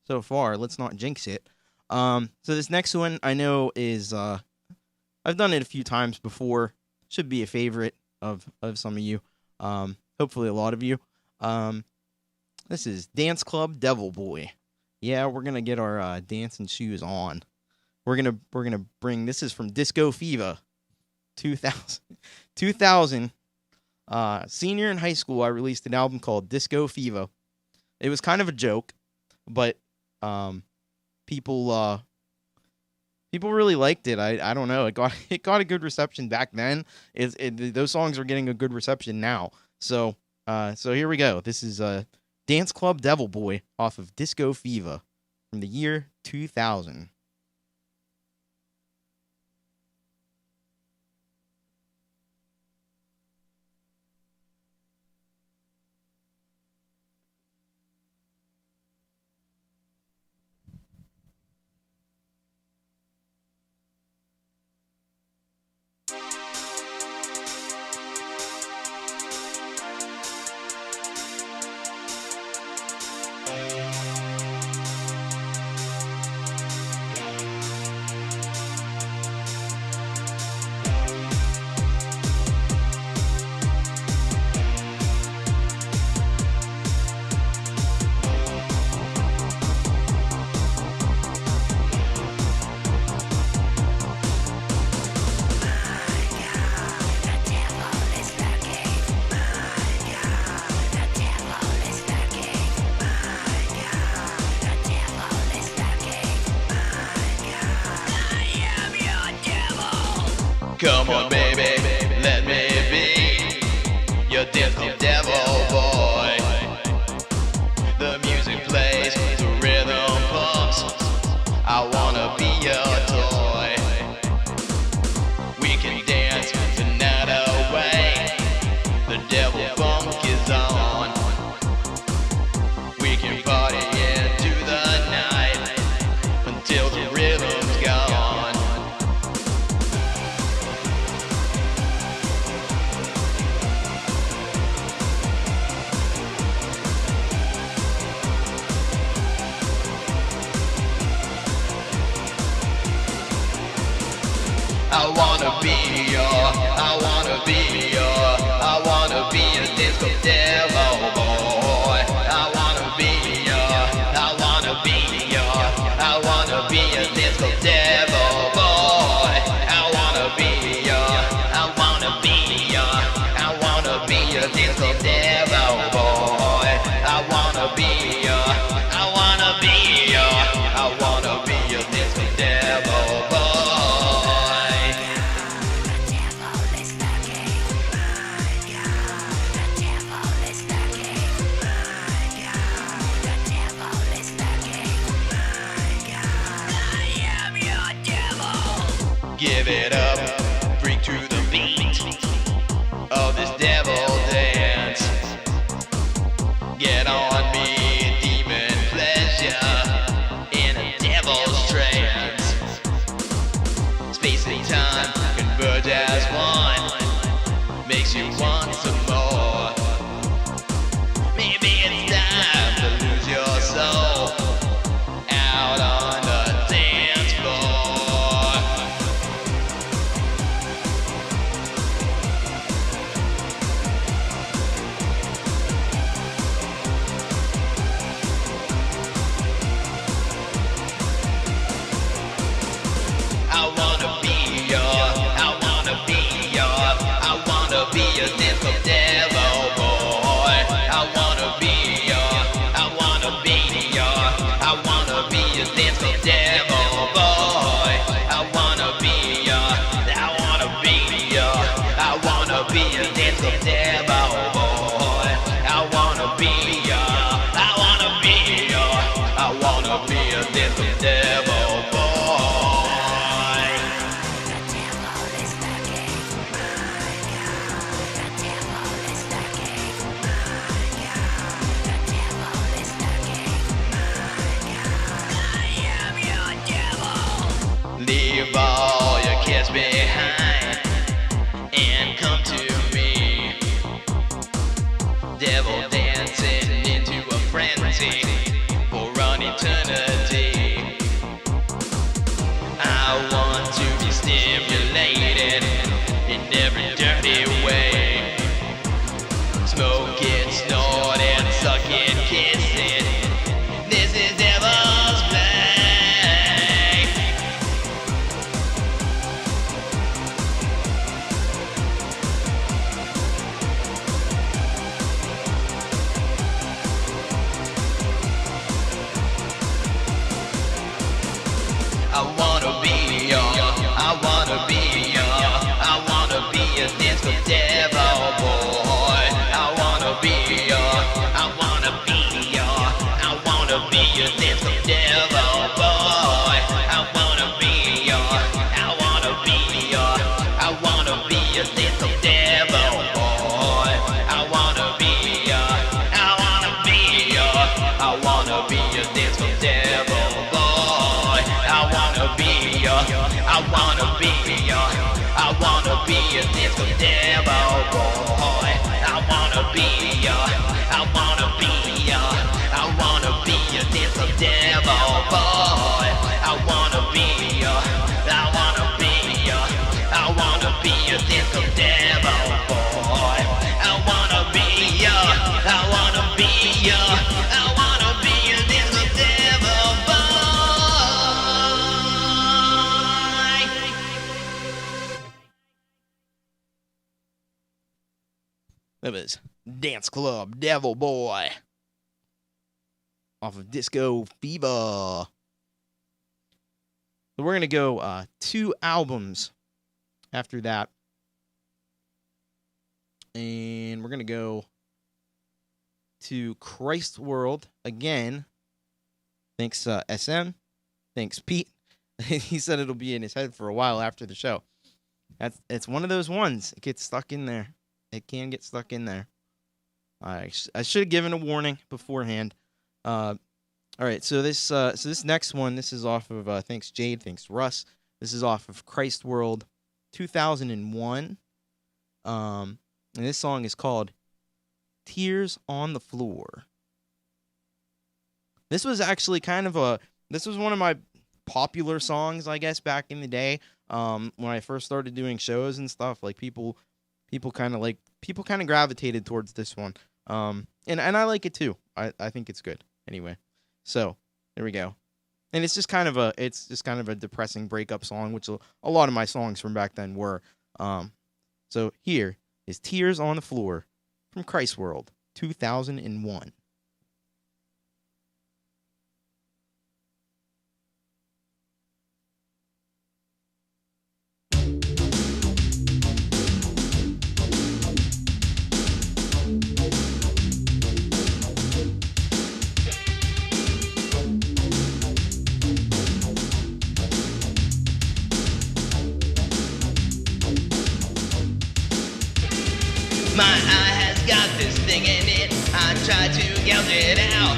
so far. Let's not jinx it. So this next one I know is I've done it a few times before. Should be a favorite of some of you. Hopefully a lot of you. This is Danceclub Devilboy. Yeah, we're gonna get our dancing shoes on. We're gonna bring, this is from Disco Fever 2000. Senior in high school, I released an album called Disco Fever. It was kind of a joke, but people really liked it. I don't know. It got a good reception back then. Those songs are getting a good reception now. So here we go. This is Danceclub Devilboy off of Disco Fever from the year 2000. Come on, baby, let me be your Danceclub Devilboy. The music plays, the rhythm pumps. I wanna be your toy. We can dance the night away. The devil funk is on. We can party into the night until the rhythm's gone. I wanna be your, I wanna be your, I wanna be a Danceclub Devilboy. I wanna be your, I wanna be your, I wanna be a Danceclub Devilboy. I wanna be your, I wanna be your, I wanna be a Danceclub Devilboy. I wanna be your, I wanna be your, I wanna be a Danceclub Devilboy. Give it up, freak to the beat of this devil dance. Get on me, demon pleasure in a devil's trance. Space and time converge as one, makes you want some more. Maybe it's time to lose your soul out on the dance floor. I wanna be your, I wanna be your, I wanna be a Danceclub Devilboy. I wanna be your, I wanna be your, I wanna be a Danceclub Devilboy. I wanna be your, I wanna be your, I wanna be a Danceclub Devilboy. I wanna be your, I wanna be your, I wanna be a Danceclub Devilboy. Leave all your cares behind and come to me. Devil dancing into a frenzy for an eternity. I want to be stimulated in every dirty way. Smoke it, snort it, suck it, kiss it. This is devil's play. I wanna be your, I wanna be your, I wanna be a Danceclub Devilboy. I wanna be your, I wanna be your, I wanna be a Danceclub Devilboy. I wanna be your, I wanna be your, I wanna be a Danceclub Devilboy. I wanna be your, I wanna be your, I wanna be a Danceclub Devilboy. I wanna be your, I wanna be your, I wanna be a Danceclub Devilboy. I wanna be your, I wanna be your, I wanna be a Danceclub Devilboy. I wanna be your, I wanna be your, I wanna be a Danceclub Devilboy. I wanna be your, I wanna be your, I wanna be a Danceclub Devilboy. That was Danceclub Devilboy off of Disco Fever. So we're going to go 2 albums after that. And we're going to go to Christ World again. Thanks, SM. Thanks, Pete. He said it'll be in his head for a while after the show. It's one of those ones. It gets stuck in there. It can get stuck in there. I should have given a warning beforehand. All right, so this next one, this is off of thanks Jade, thanks Russ. This is off of Christ World 2001. And this song is called Tears on the Floor. This was actually this was one of my popular songs, I guess, back in the day. When I first started doing shows and stuff, like people kind of gravitated towards this one. And I like it too. I think it's good. Anyway, so there we go. And it's just kind of a depressing breakup song, which a lot of my songs from back then were. So here is Tears on the Floor from Christ World 2001. My eye has got this thing in it. I try to gouge it out.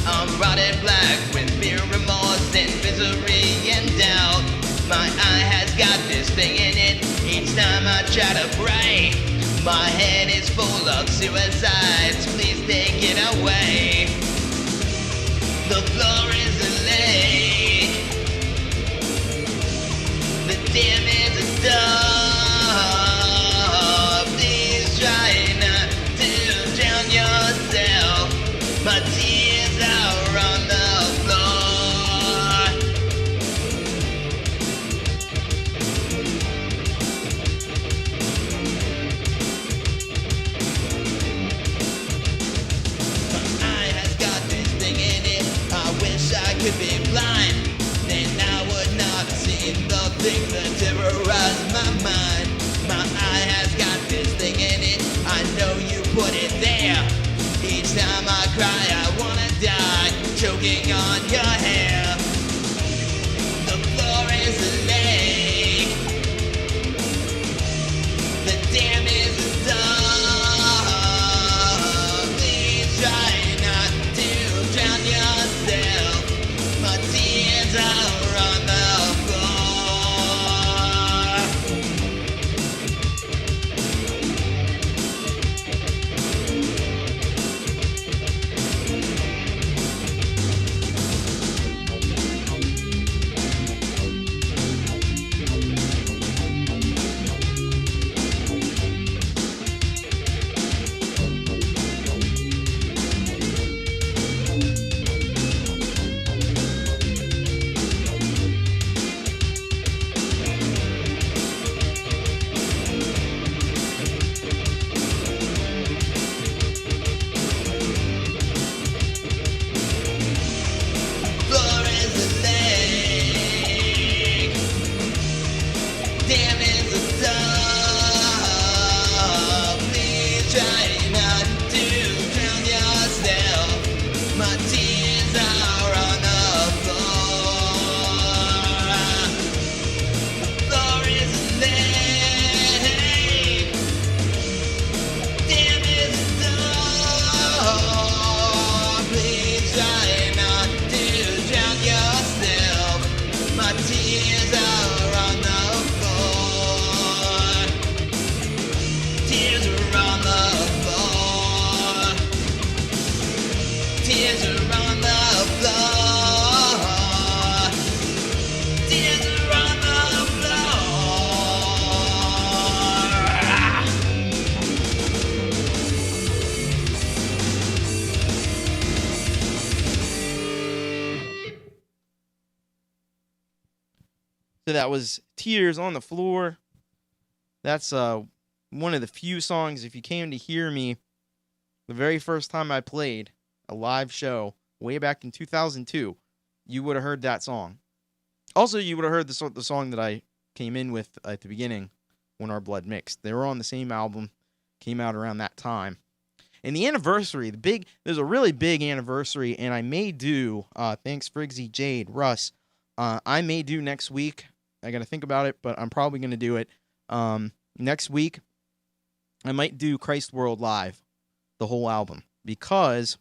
I'm rotted black with fear, remorse, and misery and doubt. My eye has got this thing in it. Each time I try to pray, my head is full of suicides. Please take it away. The floor is a lake. The dam is a dove. My tears are on the floor. My eye has got this thing in it. I wish I could be blind. Then I would not see the things that terrorize my mind. My eye has got this thing in it. I know you put it there. Each time I cry, I wanna die, choking on your hair. The floor is a lake. The dam is a dove. Please try not to drown yourself. My tears are on the floor. Floor is a lake. Dam is a dove. Please try not to drown yourself. My tears are on the floor. Floor is a lake. Dam is a dove. Please try not to drown yourself. My tears are on the floor. Tears are on the floor. Tears are on the floor. Tears are on the So that was Tears on the Floor. That's one of the few songs, if you came to hear me the very first time I played a live show way back in 2002, you would have heard that song. Also, you would have heard the song that I came in with at the beginning When Our Blood Mixed. They were on the same album, came out around that time. And the anniversary, there's a really big anniversary, and I may do, thanks Friggsy, Jade, Russ, I may do next week. I got to think about it, but I'm probably going to do it. Next week, I might do Christ World Live, the whole album, because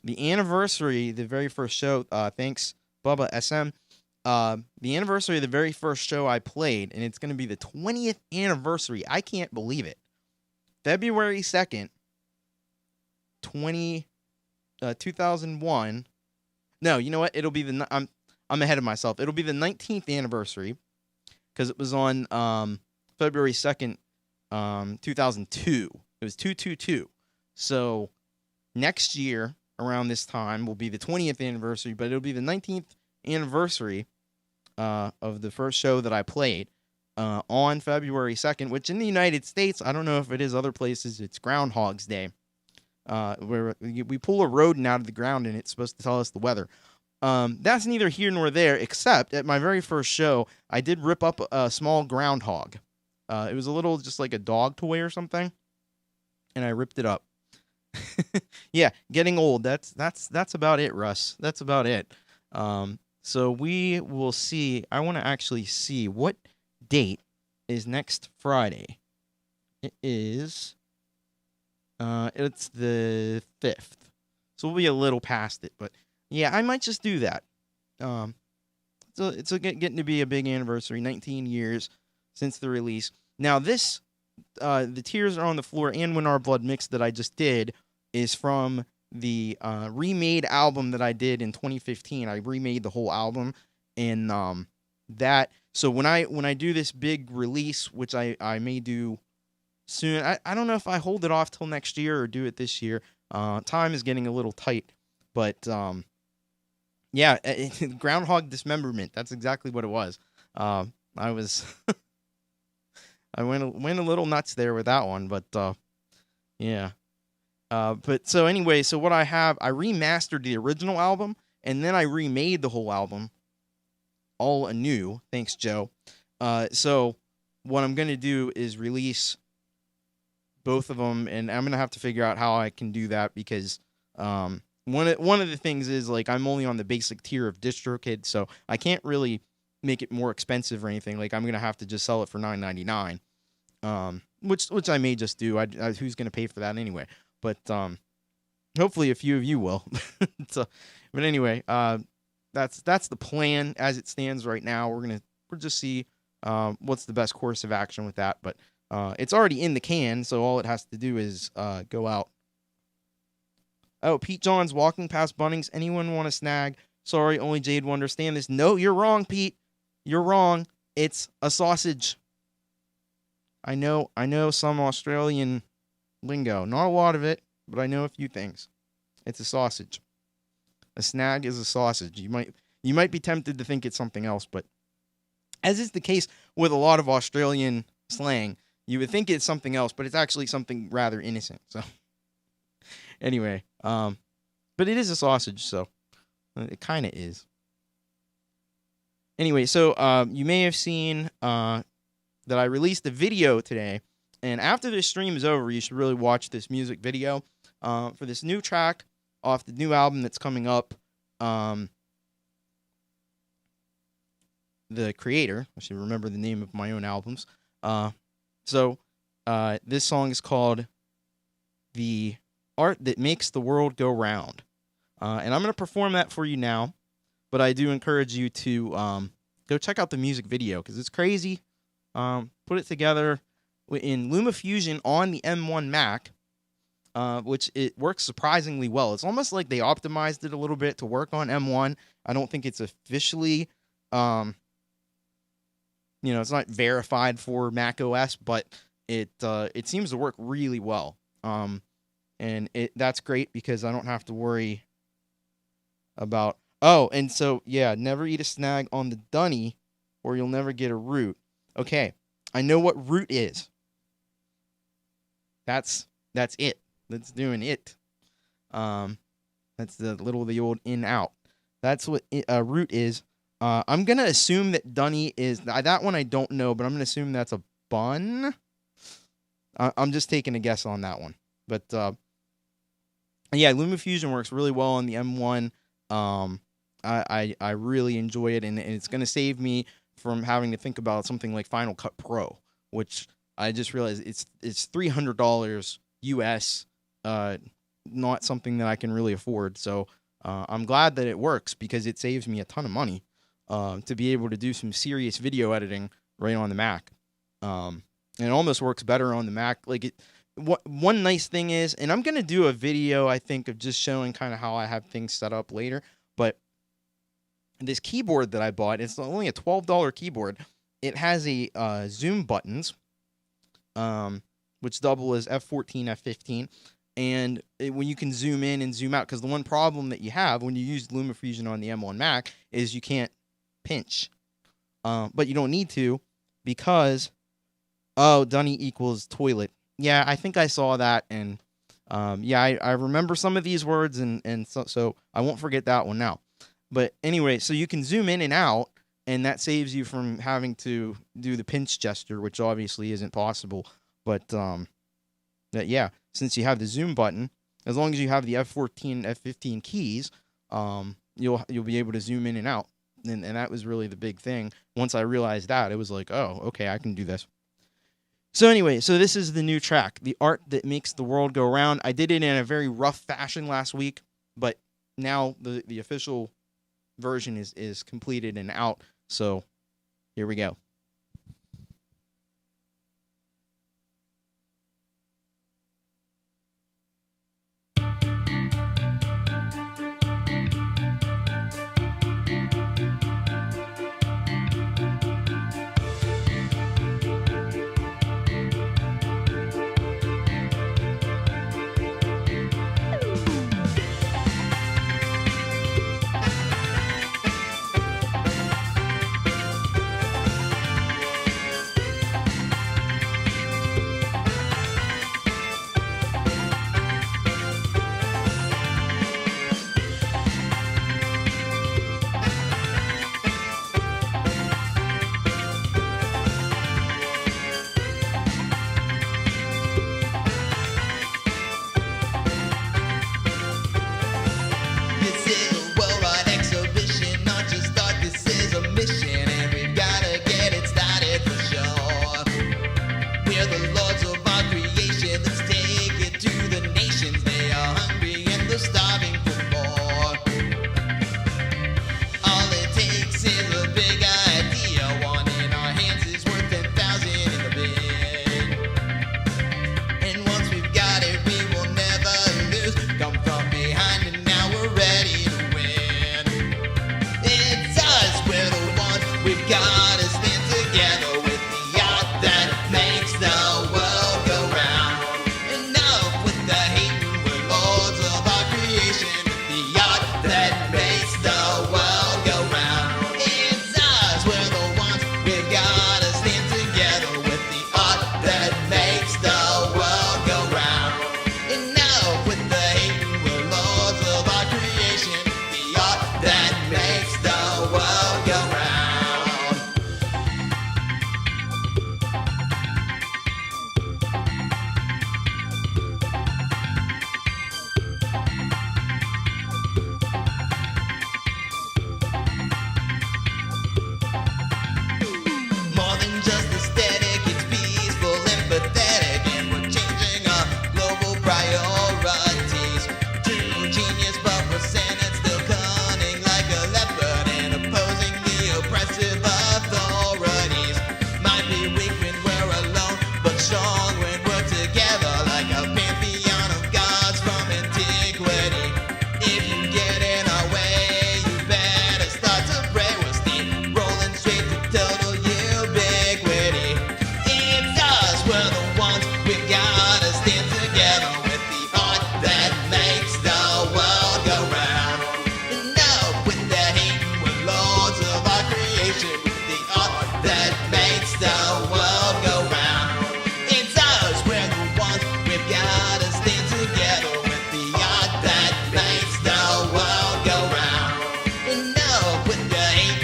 the anniversary, the very first show, thanks Bubba SM, the anniversary of the very first show I played, and it's going to be the 20th anniversary. I can't believe it. February 2nd, 2001. No, you know what? It'll be I'm ahead of myself. It'll be the 19th anniversary because it was on February 2nd, 2002. It was 222. So next year around this time will be the 20th anniversary, but it'll be the 19th anniversary of the first show that I played on February 2nd, which in the United States, I don't know if it is other places, it's Groundhog's Day, where we pull a rodent out of the ground and it's supposed to tell us the weather. That's neither here nor there, except at my very first show, I did rip up a small groundhog. It was a little, just like a dog toy or something, and I ripped it up. Yeah, getting old. That's about it, Russ. That's about it. So we will see. I want to actually see what date is next Friday. It is. It's the 5th. So we'll be a little past it, but yeah, I might just do that. So it's getting to be a big anniversary. 19 years since the release. Now this, the Tears Are on the Floor and When Our Blood Mixed that I just did is from the remade album that I did in 2015. I remade the whole album, and that. So when I do this big release, which I may do soon, I don't know if I hold it off till next year or do it this year. Time is getting a little tight, but yeah, groundhog dismemberment. That's exactly what it was. I was I went a little nuts there with that one, but yeah. But so anyway, so what I remastered the original album, and then I remade the whole album all anew. Thanks, Joe. So what I'm going to do is release both of them, and I'm going to have to figure out how I can do that because one of the things is, like, I'm only on the basic tier of DistroKid, so I can't really make it more expensive or anything. Like, I'm going to have to just sell it for $9.99, which I may just do. Who's going to pay for that anyway? But hopefully a few of you will. So, but anyway, that's the plan as it stands right now. We'll just see what's the best course of action with that. But it's already in the can, so all it has to do is go out. Oh, Pete John's walking past Bunnings. Anyone want a snag? Sorry, only Jade will understand this. No, you're wrong, Pete. You're wrong. It's a sausage. I know some Australian lingo. Not a lot of it, but I know a few things. It's a sausage. A snag is a sausage. You might be tempted to think it's something else, but as is the case with a lot of Australian slang, you would think it's something else, but it's actually something rather innocent. So anyway, but it is a sausage, so it kind of is. Anyway, so you may have seen that I released a video today. And after this stream is over, you should really watch this music video for this new track off the new album that's coming up. The creator, I should remember the name of my own albums. So this song is called The Art That Makes the World Go Round. And I'm going to perform that for you now. But I do encourage you to go check out the music video because it's crazy. Put it together in LumaFusion on the M1 Mac, which it works surprisingly well. It's almost like they optimized it a little bit to work on M1. I don't think it's officially, it's not verified for Mac OS, but it seems to work really well. And that's great because I don't have to worry about. Oh, and so yeah, never eat a snag on the dunny, or you'll never get a root. Okay, I know what root is. That's it. That's doing it. That's the old in out. That's what root is. I'm gonna assume that dunny is that one. I don't know, but I'm gonna assume that's a spun. I'm just taking a guess on that one. But yeah, LumaFusion works really well on the M1. I really enjoy it, and it's going to save me from having to think about something like Final Cut Pro, which I just realized it's $300 US, not something that I can really afford. So I'm glad that it works because it saves me a ton of money to be able to do some serious video editing right on the Mac. And it almost works better on the Mac. Like one nice thing is, and I'm going to do a video, I think, of just showing kind of how I have things set up later, but this keyboard that I bought, it's only a $12 keyboard. It has a zoom buttons, which double as F14, F15, and when you can zoom in and zoom out, because the one problem that you have when you use LumaFusion on the M1 Mac is you can't pinch, but you don't need to because, Dunny equals toilet. Yeah, I think I saw that, and yeah, I remember some of these words, and so I won't forget that one now. But anyway, so you can zoom in and out, and that saves you from having to do the pinch gesture, which obviously isn't possible. But yeah, since you have the zoom button, as long as you have the F14, F15 keys, you'll be able to zoom in and out. And that was really the big thing. Once I realized that, it was like, oh, okay, I can do this. So anyway, so this is the new track, The Art That Makes the World Go Round. I did it in a very rough fashion last week, but now the official version is completed and out. So here we go.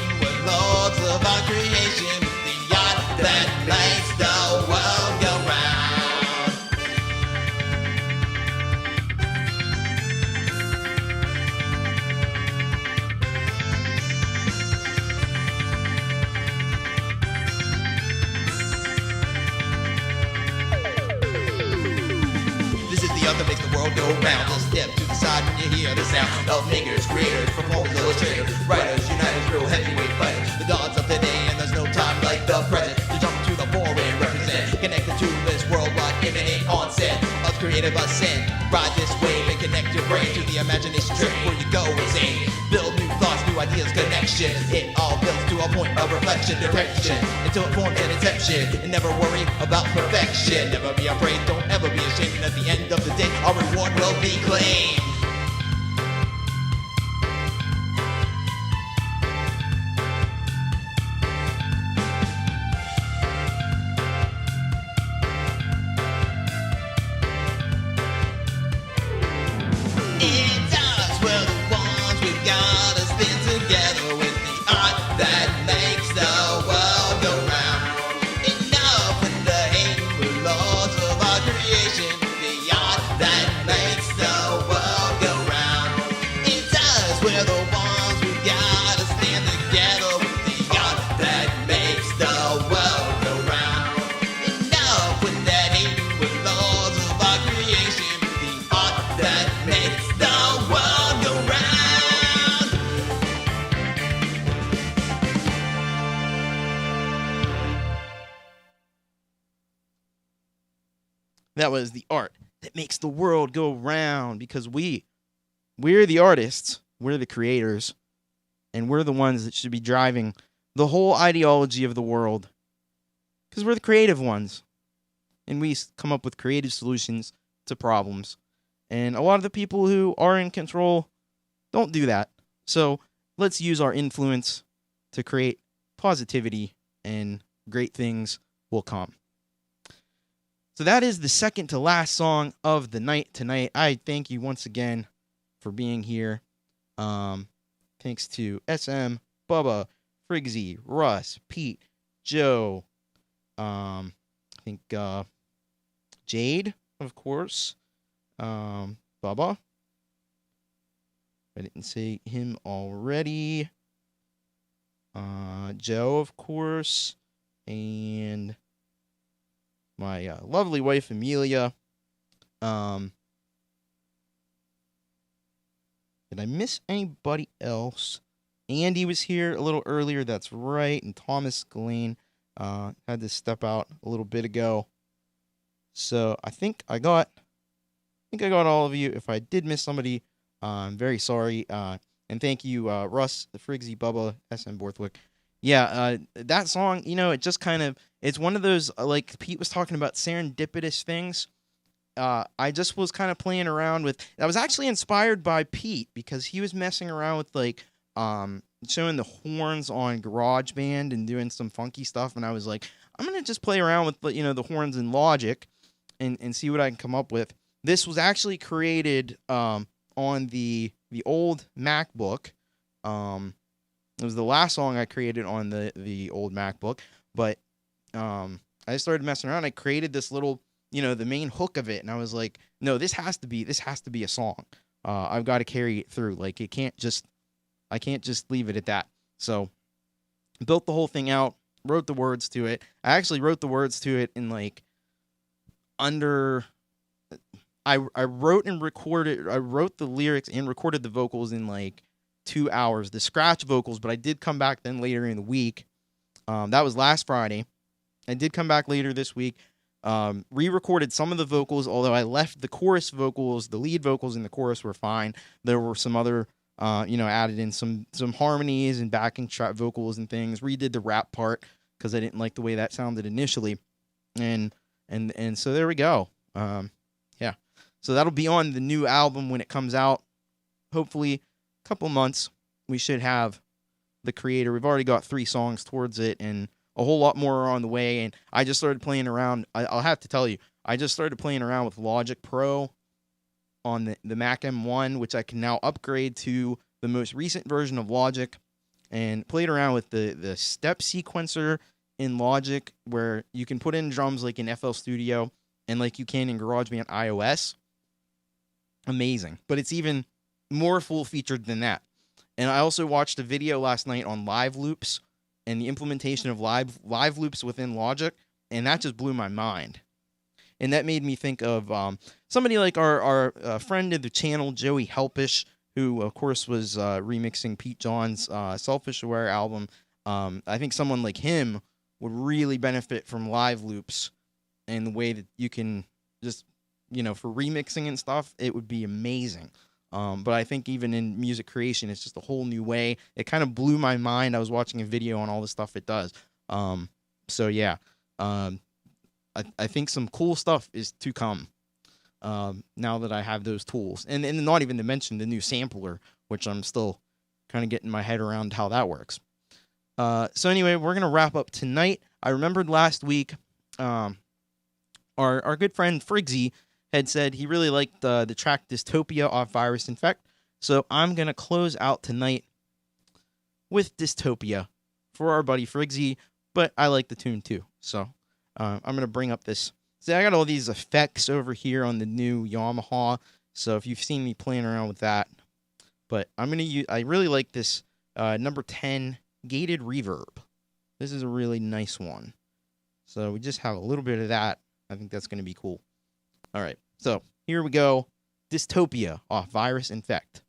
Makes the that makes the world go round. Just step to the side when you hear the sound of makers, creators, performers, illustrators, writers, uniters, real heavyweight fighters. The gods of today, and there's no time like the present to jump to the fore and represent. Connected to this worldwide imminent onset of creative ascent. Ride this wave and connect your brain to the imagination trip where you go insane. Build new thoughts, new ideas, connection. It all builds to a point of reflection, direction, until it forms an inception. And never worry about perfection. Never be afraid, don't ever be ashamed. And at the end of the day, our reward will be claimed. It's us, we're the ones, we've got to stand together with the art that makes the world go round. Enough with the hate, we're lords of our creation, the art that makes the world go round. It's us, we're the ones, we've got to stand together with the art that makes the world go round. Enough with that hate, we're lords of our creation, the art that makes the world go round. That was the art that makes the world go round, because we're the artists, we're the creators, and we're the ones that should be driving the whole ideology of the world, because we're the creative ones, and we come up with creative solutions to problems. And a lot of the people who are in control don't do that. So let's use our influence to create positivity, and great things will come. So that is the second to last song of the night tonight. I thank you once again for being here. Thanks to SM, Bubba, Frigsy, Russ, Pete, Joe, I think Jade, of course, Bubba. I didn't say him already. Joe, of course, and my lovely wife, Amelia. Did I miss anybody else? Andy was here a little earlier, that's right, and Thomas Galane had to step out a little bit ago. So I think I got all of you. If I did miss somebody, I'm very sorry. And thank you, Russ, the Frigsy, Bubba, SM Borthwick. Yeah, that song, it just kind of, it's one of those, like Pete was talking about, serendipitous things. I just was kind of playing around with, I was actually inspired by Pete, because he was messing around with, like, showing the horns on GarageBand and doing some funky stuff, and I was like, I'm going to just play around with, the horns in Logic and see what I can come up with. This was actually created on the old MacBook. It was the last song I created on the old MacBook, but I started messing around. I created this little, the main hook of it, and I was like, no, this has to be a song. I've got to carry it through. Like, I can't just leave it at that. So built the whole thing out, wrote the words to it. I actually wrote the words to it in like I wrote the lyrics and recorded the vocals in like 2 hours, the scratch vocals, but I did come back then later in the week. That was last Friday. I did come back later this week, re-recorded some of the vocals, although I left the chorus vocals, the lead vocals in the chorus were fine. There were some other, added in some harmonies and backing track vocals and things, redid the rap part because I didn't like the way that sounded initially. And so there we go. Yeah. So that'll be on the new album when it comes out. Hopefully a couple months we should have the creator. We've already got 3 songs towards it, and a whole lot more are on the way. And I just started playing around. I'll have to tell you, I just started playing around with Logic Pro on the Mac M1, which I can now upgrade to the most recent version of Logic, and played around with the step sequencer in Logic, where you can put in drums like in FL Studio and like you can in GarageBand iOS. Amazing. But it's even more full-featured than that. And I also watched a video last night on live loops and the implementation of live loops within Logic, and that just blew my mind. And that made me think of somebody like our friend of the channel, Joey Helpish, who, of course, was remixing Pete John's Selfish Aware album. I think someone like him would really benefit from live loops and the way that you can just, for remixing and stuff, it would be amazing. But I think even in music creation, it's just a whole new way. It kind of blew my mind. I was watching a video on all the stuff it does. So yeah, I think some cool stuff is to come now that I have those tools. And not even to mention the new sampler, which I'm still kind of getting my head around how that works. So anyway, we're going to wrap up tonight. I remembered last week, our good friend Frigsy had said he really liked the track Dystopia off Virus Infect. So I'm going to close out tonight with Dystopia for our buddy Frigsy, but I like the tune too. So I'm going to bring up this. See, I got all these effects over here on the new Yamaha. So if you've seen me playing around with that, but I'm going to use, I really like this number 10 gated reverb. This is a really nice one. So we just have a little bit of that. I think that's going to be cool. All right, so here we go. Dystopia off Virus Infect.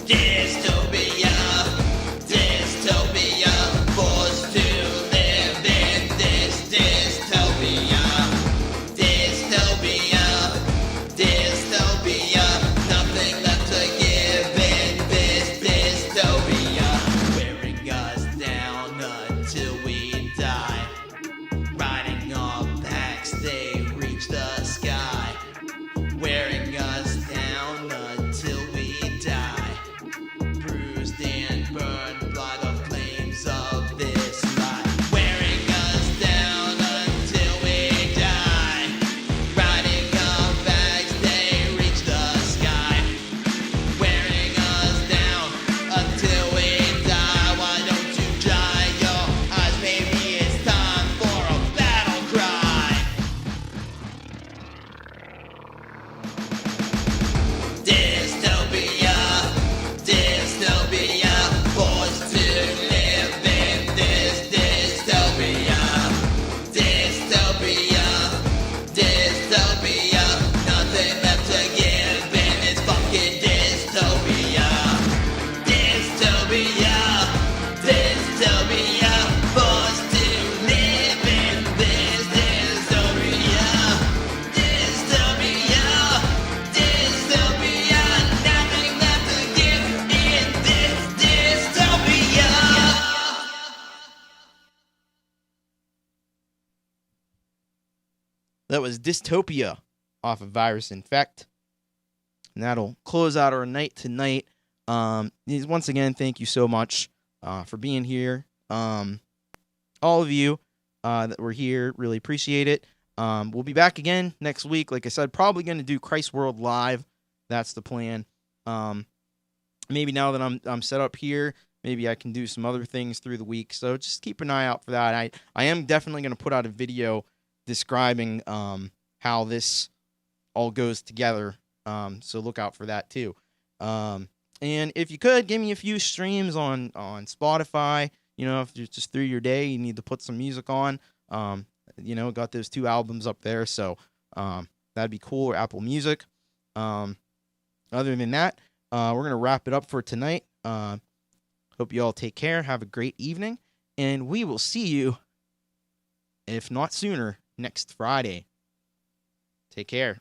Dystopia. That was Dystopia off of Virus Infect. And that'll close out our night tonight. Once again, thank you so much for being here. All of you that were here, really appreciate it. We'll be back again next week. Like I said, probably going to do Christ World live. That's the plan. Maybe now that I'm set up here, maybe I can do some other things through the week. So just keep an eye out for that. I am definitely going to put out a video describing how this all goes together. So look out for that too. And if you could, give me a few streams on Spotify. You know, if you're just through your day, you need to put some music on. You know, got those 2 albums up there. So that'd be cool. Or Apple Music. Other than that, we're going to wrap it up for tonight. Hope you all take care. Have a great evening. And we will see you, if not sooner, next Friday. Take care.